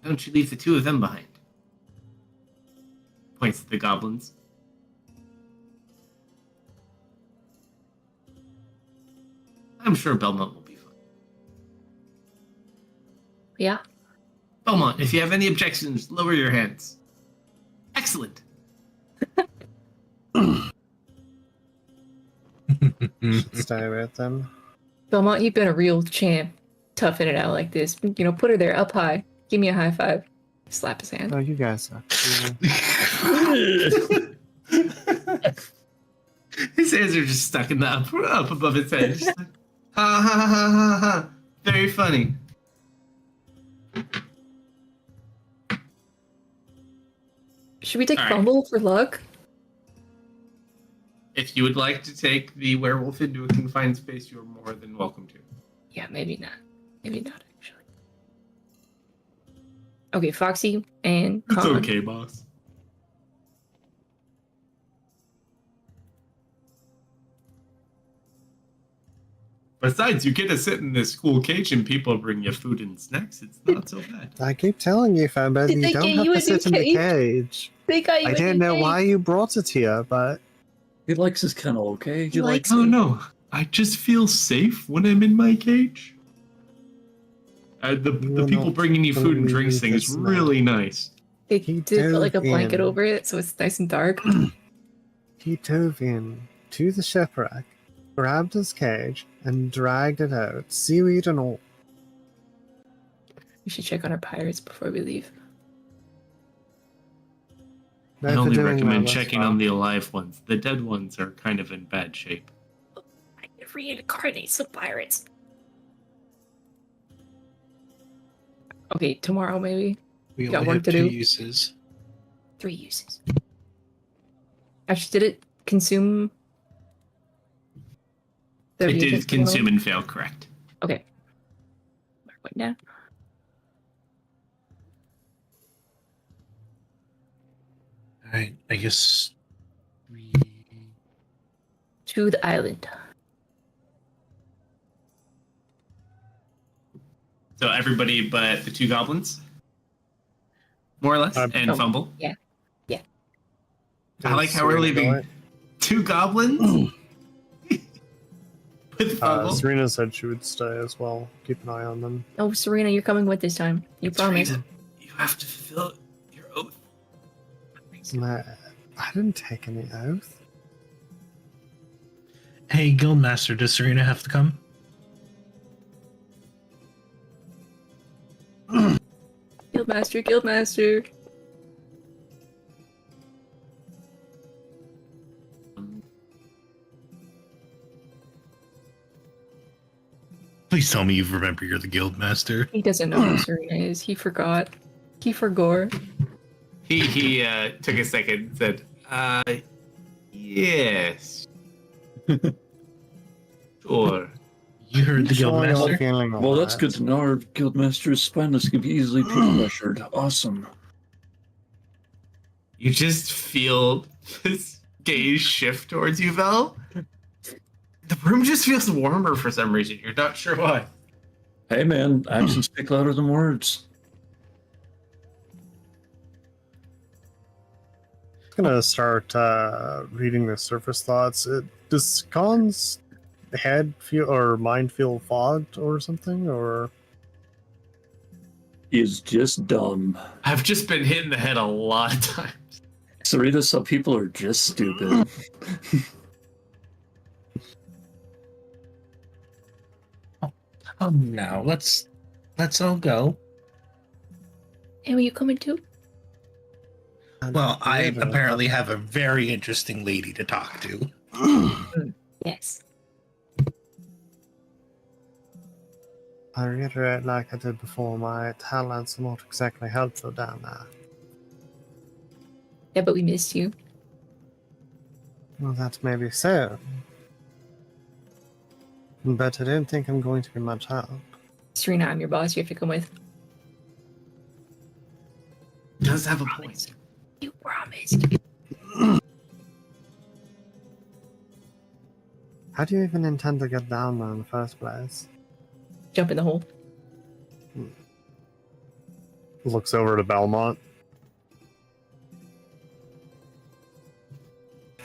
Don't you leave the two of them behind? Points to the goblins. I'm sure Belmont will be fine. Yeah. Belmont, if you have any objections, lower your hands. Excellent. Should stay with them. Belmont, you've been a real champ. Toughing it out like this. You know, put her there, up high. Give me a high five. Slap his hand. Oh, you guys are cool. His hands are just stuck in the up above his head. Just like, ha ha ha ha ha. Very funny. Should we take All right. Bumble for luck? If you would like to take the werewolf into a confined space, you are more than welcome to. Yeah, maybe not. Maybe not, actually. Okay, Foxy and It's Colin. okay, boss. Besides, you get to sit in this cool cage and people bring you food and snacks. It's not so bad. I keep telling you, Fanbed, Did you they don't get have you to a sit new in the cage? cage. They got you. I a didn't new know cage. why you brought it here, but He likes his kennel, okay? He likes Oh it. no, I just feel safe when I'm in my cage. The will people not bringing you food and drinks believe thing is this man. really nice. They He did put like a dove blanket in. over it so it's nice and dark. he dove in to the shipwreck, grabbed his cage, and dragged it out, seaweed and all. We should check on our pirates before we leave. I They're only doing recommend well as checking well. on the alive ones. The dead ones are kind of in bad shape. I can reincarnate some pirates. Okay, tomorrow maybe. We Got only work have to 2 do. uses. 3 uses. Actually, did it consume the It reagent? did consume and fail, correct. Okay. Mark one down. Alright, I guess we... To the island. So everybody but the 2 goblins? More or less? And Fumble. Fumble? Yeah. I like how we're leaving 2 goblins? With Fumble? Serena said she would stay as well. Keep an eye on them. Oh, Serena, you're coming with this time. You promised. Serena, you have to fulfill your oath. I didn't take any oath. Hey, Guildmaster, does Serena have to come? Guildmaster. Please tell me you remember you're the Guildmaster. He doesn't know who Serena is. He forgot. He forgot. He took a second and said, yes. Sure. You heard the Sure you're Guildmaster? feeling all Well, that's right. good to know. Our guildmaster's spineless can be easily peer pressured. Awesome. You just feel this gaze shift towards you, Vel. The room just feels warmer for some reason. You're not sure why. Hey, man, actions speak louder than words. I'm gonna start reading the surface thoughts. Does Khan's head feel or mind feel fogged or something? Or Is just dumb. I've just been hit in the head a lot of times. Sarita, some people are just stupid. Now let's all go. Hey, are you coming too? Well, I apparently have a very interesting lady to talk to. Yes. I reiterate, like I did before, my talents are not exactly helpful down there. Yeah, but we missed you. Well, that may be so. But I don't think I'm going to be much help. Serena, I'm your boss. You have to come with. Does have a point. You promised. How do you even intend to get down there in the first place? Jump in the hole. Looks over to Belmont.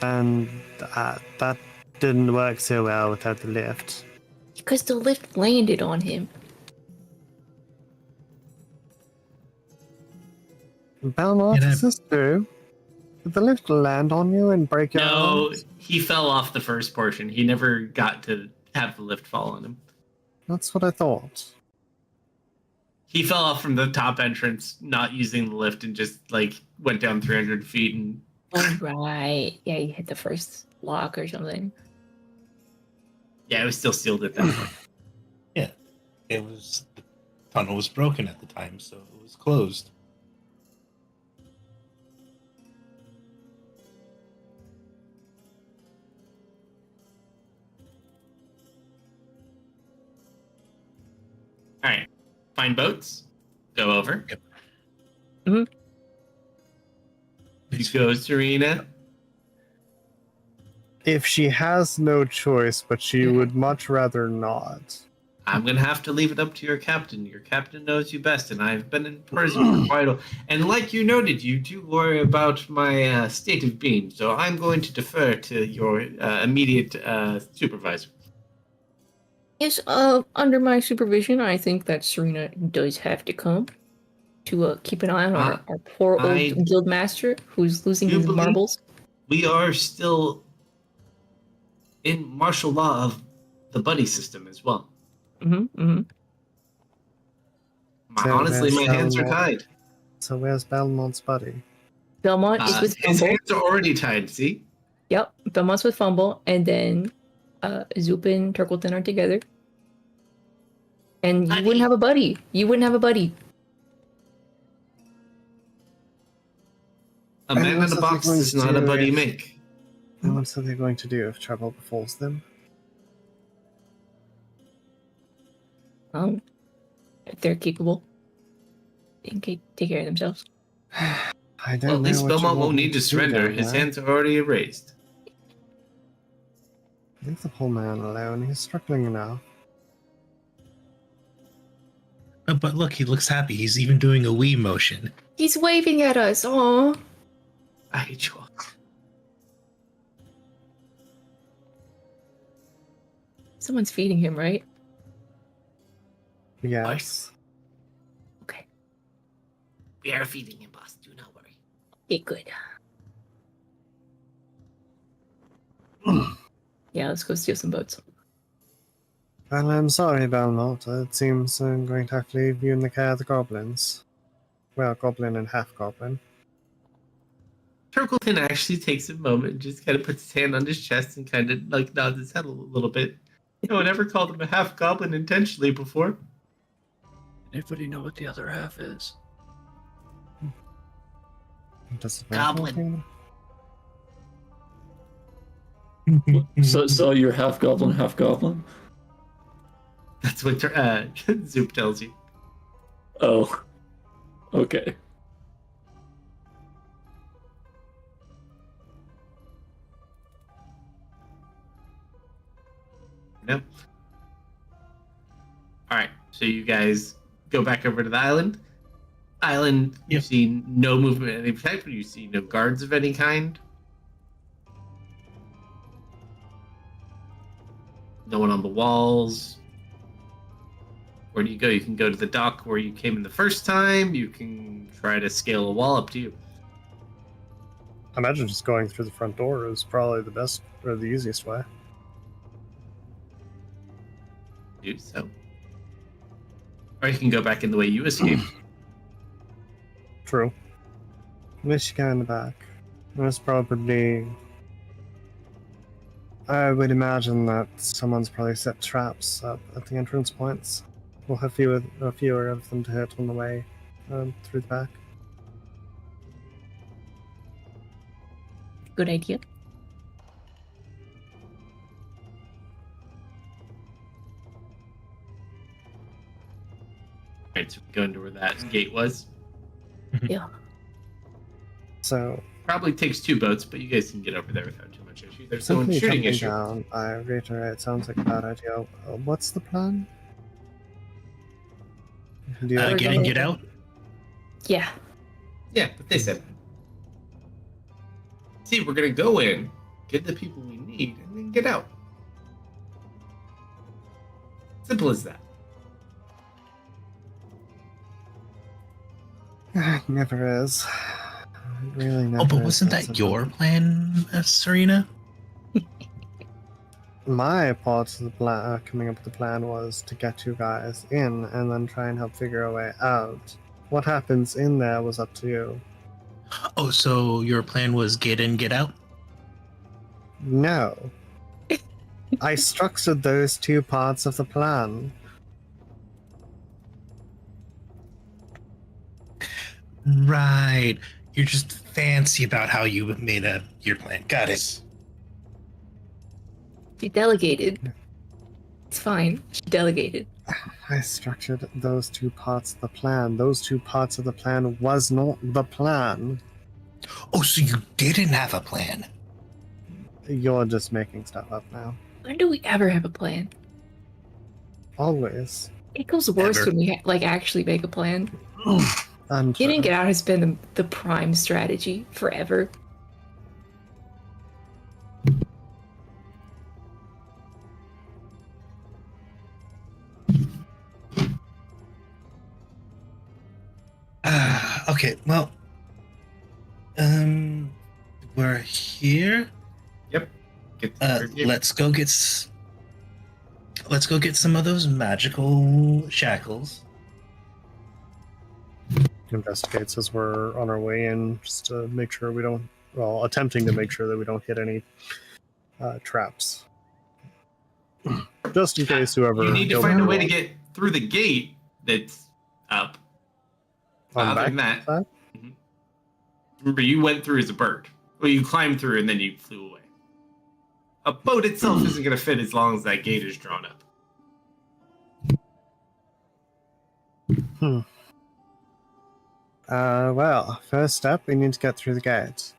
And that didn't work so well without the lift. Because the lift landed on him. Belmont, And is this true? Did the lift land on you and break your No, arms? he fell off the first portion. He never got to have the lift fall on him. That's what I thought. He fell off from the top entrance, not using the lift, and just went down 300 feet. And Oh, right. Yeah, you hit the first lock or something. yeah, it was still sealed at that point. It was the tunnel was broken at the time, so it was closed. All right, find boats. Go over. Yep. Mhm. You go, Serena. If she has no choice, but she would much rather not. I'm gonna have to leave it up to your captain. Your captain knows you best, and I've been in prison for quite a while. And like you noted, you do worry about my state of being, so I'm going to defer to your immediate supervisor. Yes, under my supervision, I think that Serena does have to come to keep an eye on our poor old I guild master who's losing do his believe- marbles. We are still in martial law of the buddy system as well. Mm-hmm. So Honestly, my there's hands are Belmont. tied. So where's Belmont's buddy? Belmont is with His Fumble. hands are already tied, see? Yep, Belmont's with Fumble, and then Zoop and Turkleton are together. And you wouldn't have a buddy. You wouldn't have a buddy. A man in what's a the box difference is not a to buddy if- make. And what's they going to do if trouble befalls them? If they're capable, they can take care of themselves. I don't Well, at know least what you Belmont want won't me need to do surrender. down His there. hands are already erased. Leave the poor man alone. He's struggling enough. But look, he looks happy. He's even doing a Wii motion. He's waving at us. Oh, I hate you all. someone's feeding him, right? Yes. Okay. We are feeding him, boss. Do not worry. Okay, good. Yeah, let's go steal some boats. Well, I'm sorry, Belmont. It seems I'm going to have to leave you in the care of the goblins. Well, goblin and half-goblin. Turkleton actually takes a moment and just kind of puts his hand on his chest and kind of like nods his head a little bit. No one ever called him a half goblin intentionally before. Anybody know what the other half is? Does it Goblin. So you're half goblin, half goblin? That's what Zoop tells you. Oh. Okay. No. All right, so you guys go back over to the island. You Yep. see no movement of any type. You see no guards of any kind. No one on the walls. Where do you go? You can go to the dock where you came in the first time. You can try to scale a wall, up to you. I imagine just going through the front door is probably the best or the easiest way. Do so. Or you can go back in the way you escaped. True. Unless you go in the back. There's probably... I would imagine that someone's probably set traps up at the entrance points. We'll have fewer of them to hit on the way through the back. Good idea. Alright, so we go into where that gate was. Yeah. So, Probably takes 2 boats, but you guys can get over there without too much issue. There's someone simply shooting jumping issue. down, I reiterate, sounds like a bad idea. What's the plan? Do you Get in, get out. Yeah. Yeah, but they said. See, we're gonna go in, get the people we need, and then get out. Simple as that. It never is. It really never Oh, but is wasn't that simple. your plan, Serena? My part of the plan, coming up with the plan, was to get you guys in and then try and help figure a way out. What happens in there was up to you. Oh, so your plan was get in, get out? No. I structured those 2 parts of the plan. Right. You're just fancy about how you made your plan. Got it. She delegated. It's fine. She delegated. I structured those 2 parts of the plan. Those 2 parts of the plan was not the plan. Oh, so you didn't have a plan? You're just making stuff up now. When do we ever have a plan? Always. It goes worse Never. when we actually make a plan. And Getting it out has been the prime strategy forever. Okay, well, we're here. Get the Let's go get some of those magical shackles. investigates as we're on our way in, just to make sure we don't, well, attempting to make sure that we don't hit any traps. Just in case whoever... You need to find a way to get through the gate that's up. on Other back than that, side? Remember, you went through as a bird. Well, you climbed through and then you flew away. A boat itself isn't going to fit as long as that gate is drawn up. Well, first step, we need to get through the gate.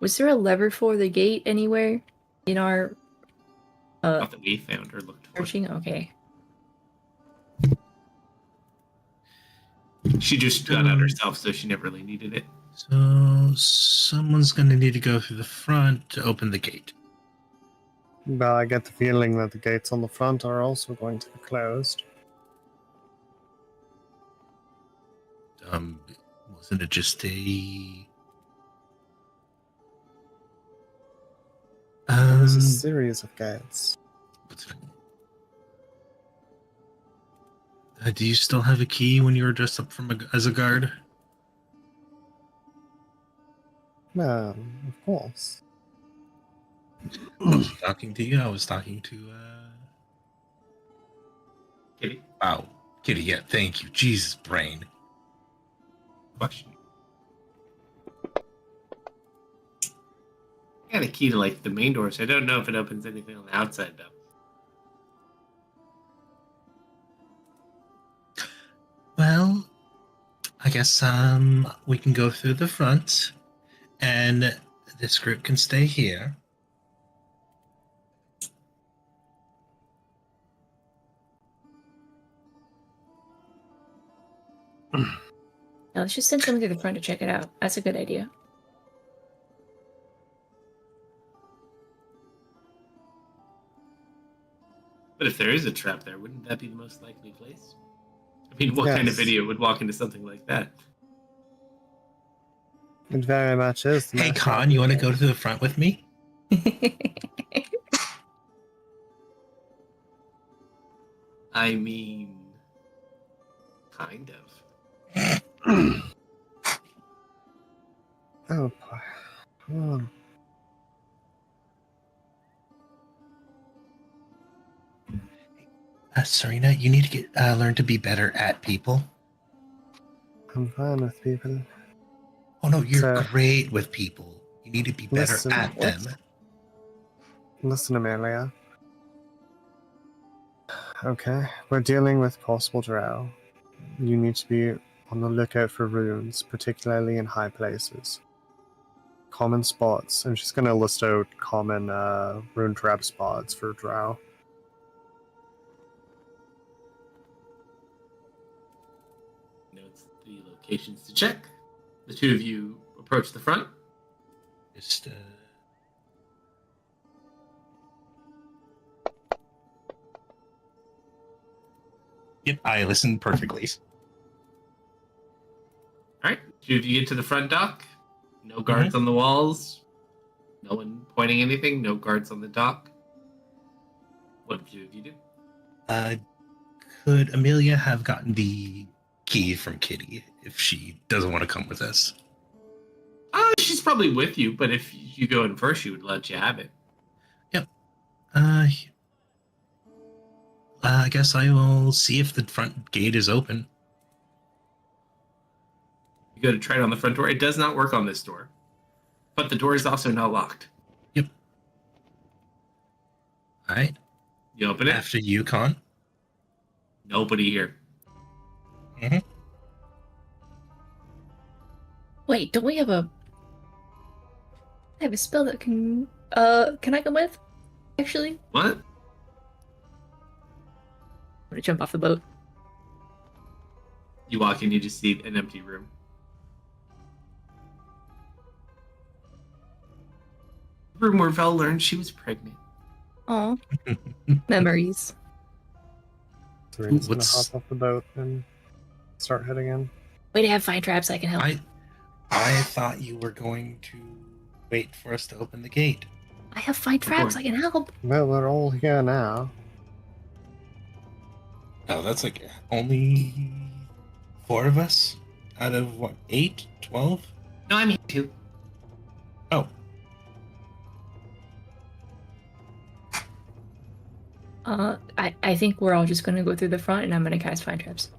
Was there a lever for the gate anywhere in our Not that we found or looked for. searching? Okay. She just got out herself, so she never really needed it. So someone's going to need to go through the front to open the gate. Well, I get the feeling that the gates on the front are also going to be closed. Wasn't it just a... There's a series of gates. Do you still have a key when you were dressed up as a guard? Well, of course. I was talking to you. I was talking to... Kitty, Wow. Kitty, yeah, thank you. Jesus, brain. question. I got a key to like the main door, so I don't know if it opens anything on the outside though. Well, I guess we can go through the front, and this group can stay here. Now let's just send someone to the front to check it out. That's a good idea. But if there is a trap there, wouldn't that be the most likely place? I mean, what kind of Yes. idiot would walk into something like that? It very much is. Hey, Khan, you want to go to the front with me? I mean, kind of. Oh, boy. Oh. Serena, you need to get learn to be better at people. I'm fine with people. Oh no, you're So- great with people. You need to be better Listen, at them. Listen, Amelia. Okay, we're dealing with possible drow. You need to be on the lookout for runes, particularly in high places. Common spots, and she's going to list out common rune trap spots for drow. Notes the locations to check. The two of you approach the front. Just Yep, I listened perfectly. All right, two of you get to the front dock. No guards on the walls. No one pointing anything. No guards on the dock. What do you do? Could Amelia have gotten the key from Kitty if she doesn't want to come with us? She's probably with you, but if you go in first, she would let you have it. I guess I will see if the front gate is open. You go to try it on the front door. It does not work on this door, but the door is also not locked. All right. You open it. After you, Con. Nobody here. Wait, don't we have a... I have a spell that can I come with? Actually? What? I'm gonna jump off the boat. You walk in, you just see an empty room. Room where Vel learned she was pregnant. Oh, memories. Serena's going to What's- hop off the boat and start heading in. Wait, I have fine traps. I can help. I thought you were going to wait for us to open the gate. I have fine traps. I can help. Well, we're all here now. Oh, that's like only 4 of us out of what, 8, 12? No, I'm here too. Oh, I think we're all just gonna go through the front, and I'm gonna cast fine traps.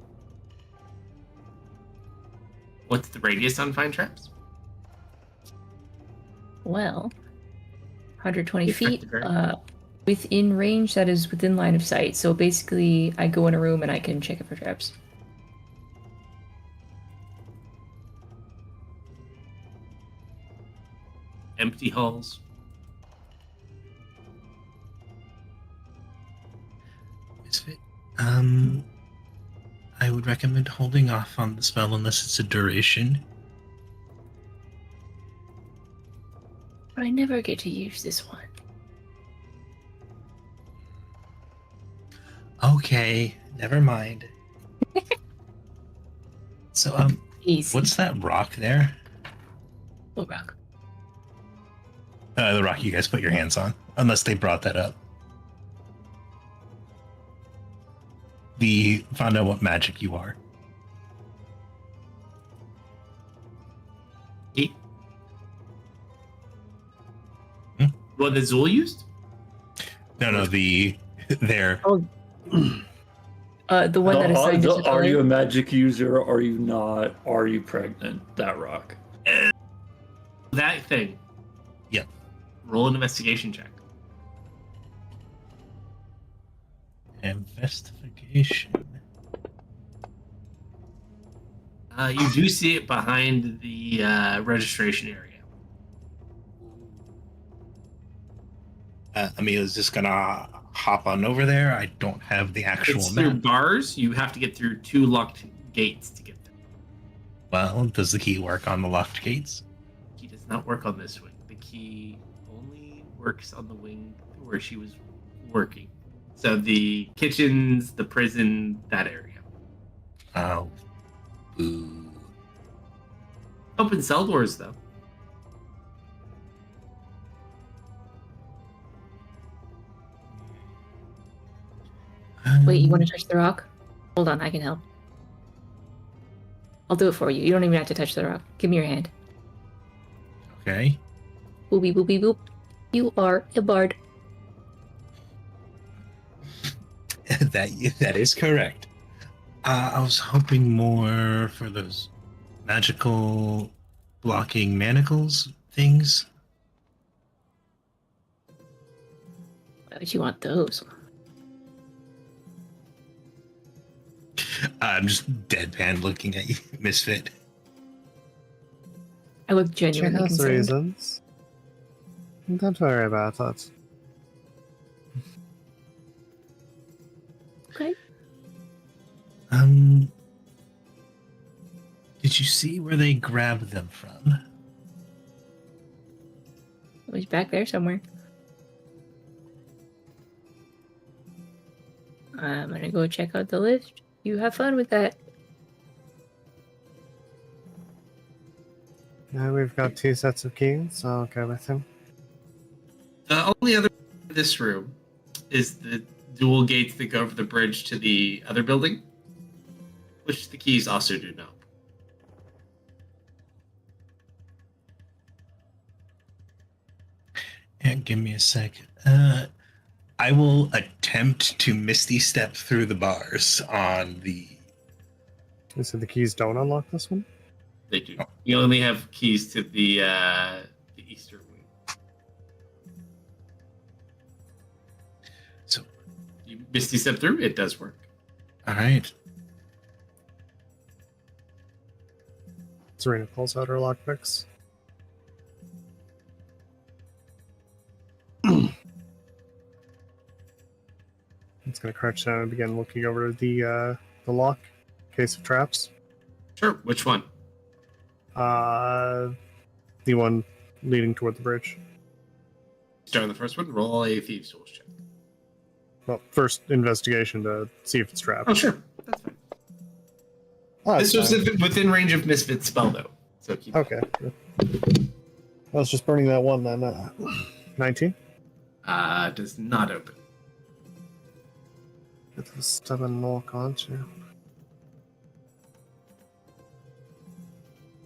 What's the radius on find traps? Well, 120 feet. Effective area. Within range, that is within line of sight. So basically, I go in a room and I can check it for traps. Empty halls. Misfit. I would recommend holding off on the spell unless it's a duration. But I never get to use this one. Okay, never mind. So, Easy. what's that rock there? What rock? The rock you guys put your hands on, unless they brought that up. Found out what magic you are. Eight. Hmm? What the Zool used? No, there. Oh, the one that assigned it to Are you a Clay? magic user? Are you not? Are you pregnant? That rock. That thing. Yep. Roll an investigation check. Investigation. You do see it behind the registration area. Amelia's just gonna hop on over there. I don't have the actual It's through map. bars. You have to get through 2 locked gates to get there. Well, does the key work on the locked gates? The key does not work on this wing. The key only works on the wing where she was working. So the kitchens, the prison, that area. Oh, boo. Open cell doors, though. Wait, you want to touch the rock? Hold on, I can help. I'll do it for you. You don't even have to touch the rock. Give me your hand. Okay. Boopy boopy boop. You are a bard. that is correct. I was hoping more for those magical blocking manacles things. Why would you want those? I'm just deadpan looking at you, Misfit. I look She genuinely has concerned. reasons. Don't worry about it. Okay. Did you see where they grabbed them from? It was back there somewhere. I'm gonna go check out the list. You have fun with that. Now we've got 2 sets of keys, so I'll go with him. The only other in this room is the dual gates that go over the bridge to the other building, which the keys also do not. And give me a sec. I will attempt to Misty Step through the bars on the. So the keys don't unlock this one? They do. You only have keys to the eastern wing. So, You misty step through, it does work. all right. Serena pulls out her lockpicks. It's gonna crouch down and begin looking over the lock, case of traps. Sure. Which one? The one leading toward the bridge. Start on the first one. Roll a thieves' tools check. Well, first investigation to see if it's trapped. Oh, sure. That's fine. Oh, This it's was fine. within range of Misfit spell, though. So keep. Okay. I was just burning that one then. 19? Does not open. It's a stubborn lock, aren't you?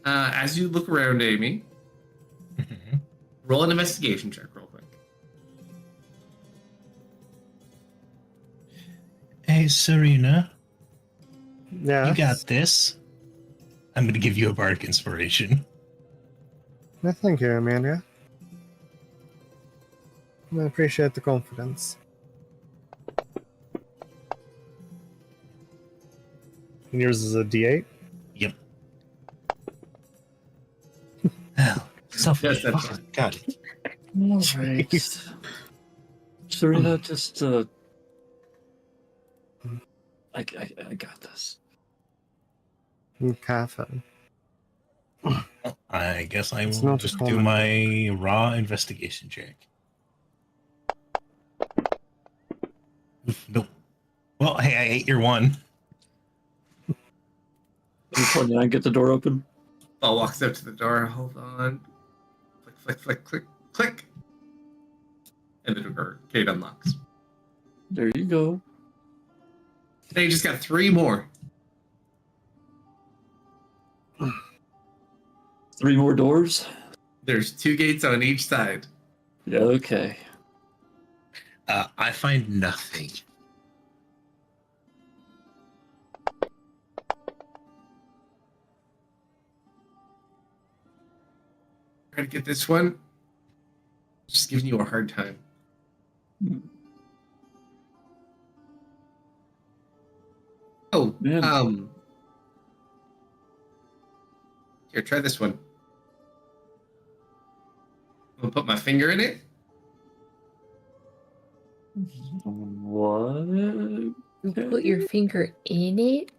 As you look around, Amy, roll an investigation check real quick. Hey, Serena, Yeah. you got this. I'm going to give you a bardic inspiration. Thank you, Amelia. I appreciate the confidence. And yours is a D8? Yep. Hell, Yes, that's fuck. Got it. All right. Serena, just I got this. Cafe. I guess I It's will not just a do common my raw investigation check. Nope. Well, hey, I ate your one. 29, get the door open. Ball walks up to the door. Hold on. Click, click, click, click, click. And the door gate unlocks. There you go. Now you just got 3 more. 3 more doors. There's 2 gates on each side. Yeah, okay. I find nothing. Try to get this one. Just giving you a hard time. Oh, Man. Here, try this one. I'm gonna put my finger in it. What? You put your finger in it?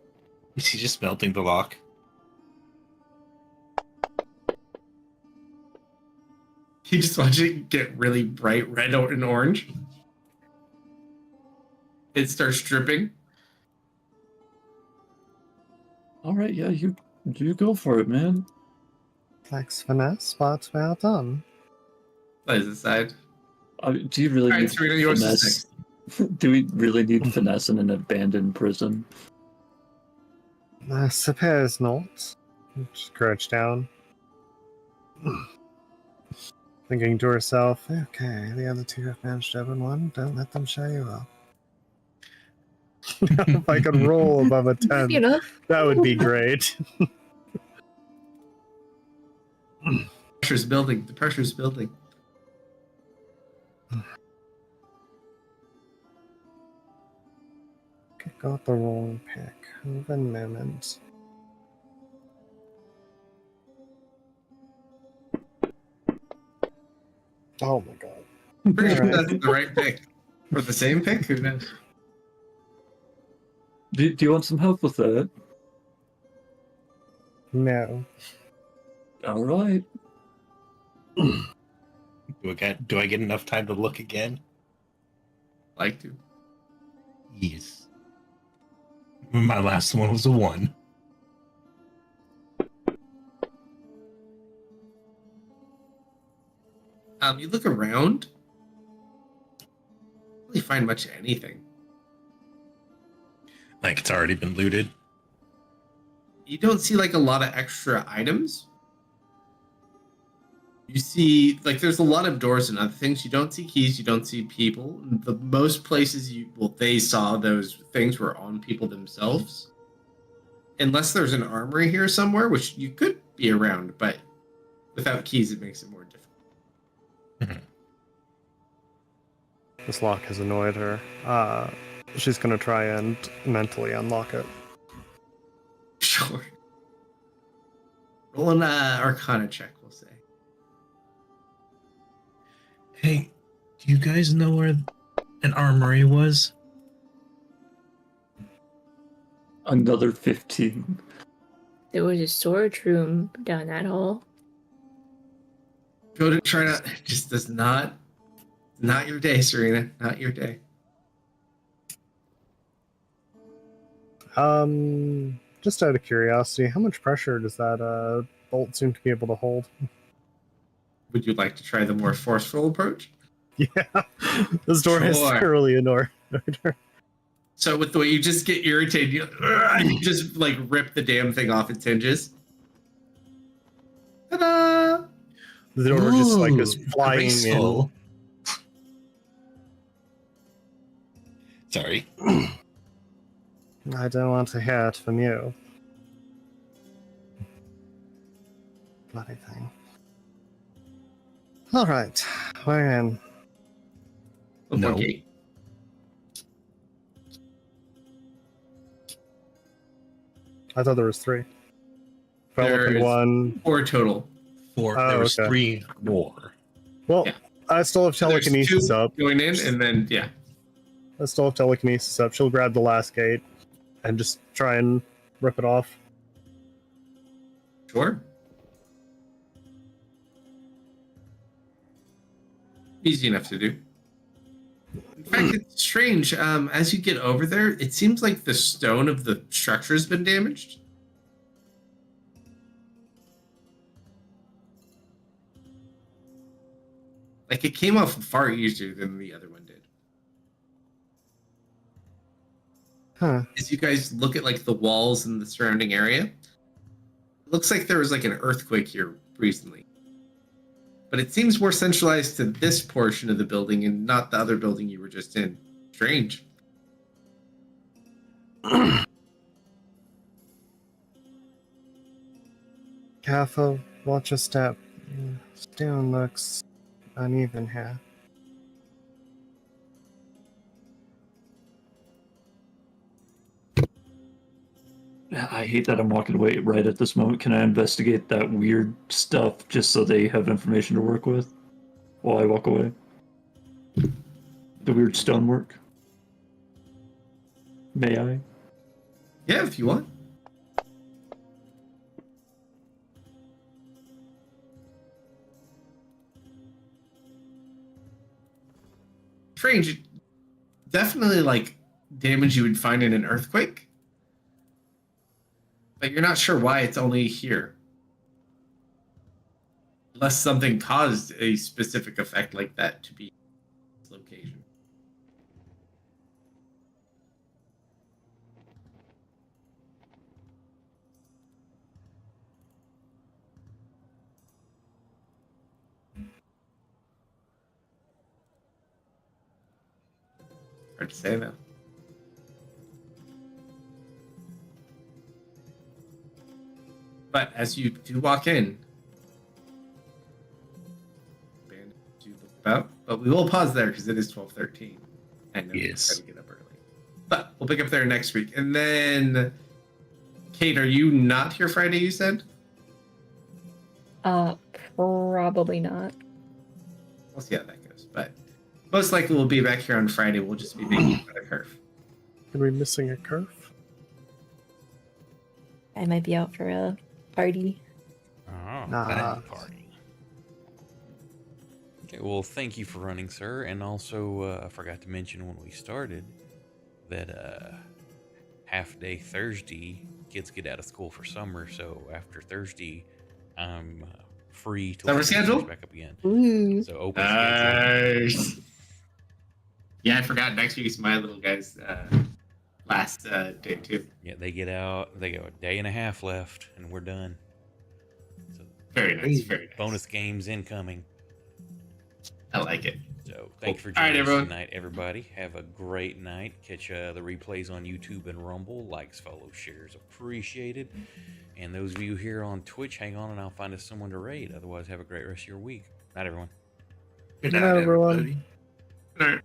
Is he just melting the lock? You just watch it get really bright red and orange. It starts dripping. All right, yeah, you go for it, man. Thanks, finesse, but well done. Lies aside. Do you really All right, need Serena, yours is finesse? next. Do we really need finesse in an abandoned prison? I suppose not. Just crouch down. Thinking to herself, okay, the other 2 have managed to open one. Don't let them show you up. If I could roll above a 10, You know, that would be great. Pressure's building. The pressure's building. Got the wrong pick. One moment. Oh my god. Pretty sure Alright. that's the right pick. Or the same pick? Who knows? Do you want some help with that? No. All right. Do I get enough time to look again? Like to. Yes. My last one was a 1. You look around. Don't really find much of anything. Like it's already been looted. You don't see like a lot of extra items. You see, like, there's a lot of doors and other things. You don't see keys. You don't see people. The most places they saw those things were on people themselves. Unless there's an armory here somewhere, which you could be around, but without keys, it makes it more difficult. This lock has annoyed her. She's gonna try and mentally unlock it. Sure. Roll an Arcana check, we'll say. Hey, do you guys know where an armory was? Another 15. There was a storage room down that hall. Go to try to. It just does not. Not your day, Serena. Not your day. Just out of curiosity, how much pressure does that bolt seem to be able to hold? Would you like to try the more forceful approach? Yeah, this door has Sure. thoroughly annoyed her. So with the way you just get irritated, you just like rip the damn thing off its hinges. Ta-da! The door just like is Ooh, flying in. graceful. Sorry. I don't want to hear it from you. bloody thing. All right, we're in. Before No. gate. I thought there was 3. Philip and There's 1. 4 total. 4. Oh, There was okay. 3 more. Well, Yeah. I still have So there's telekinesis 2 up. going in, and then yeah. I still have telekinesis up. She'll grab the last gate and just try and rip it off. Sure. Easy enough to do. In fact, it's strange. As you get over there, it seems like the stone of the structure has been damaged. Like it came off far easier than the other one did. Huh. As you guys look at like the walls and the surrounding area, it looks like there was like an earthquake here recently. But it seems more centralized to this portion of the building and not the other building you were just in. Strange. Careful, watch your step. Stone looks uneven here. I hate that I'm walking away right at this moment. Can I investigate that weird stuff just so they have information to work with while I walk away? The weird stonework? May I? Yeah, if you want. Strange. Definitely like damage you would find in an earthquake. But you're not sure why it's only here. Unless something caused a specific effect like that to be this location. Hard to say though. But as you do walk in, bandits do look about. But we will pause there because it is 12:13. I know you Yes. try to get up early. But we'll pick up there next week. And then, Kate, are you not here Friday? You said. Probably not. We'll see how that goes. But most likely we'll be back here on Friday. We'll just be making a curve. Are we missing a curve? I might be out for a party. Oh, Nah. party. Okay, well, thank you for running, sir. And also, I forgot to mention when we started that half day Thursday, kids get out of school for summer. So after Thursday, I'm free to Summer schedule? back up again. Ooh. So open schedule. Nice. Yeah, I forgot. Next week is my little guy's last day too. Yeah, they get out. They go a day and a half left, and we're done. So Very nice. Very nice. bonus games incoming. I like it. So thanks for All right, joining us everyone. tonight, everybody. Have a great night. Catch the replays on YouTube and Rumble. Likes, follows, shares appreciated. And those of you here on Twitch, hang on and I'll find us someone to raid. Otherwise, have a great rest of your week. Night, everyone. Good Good night, everyone. everybody. All right.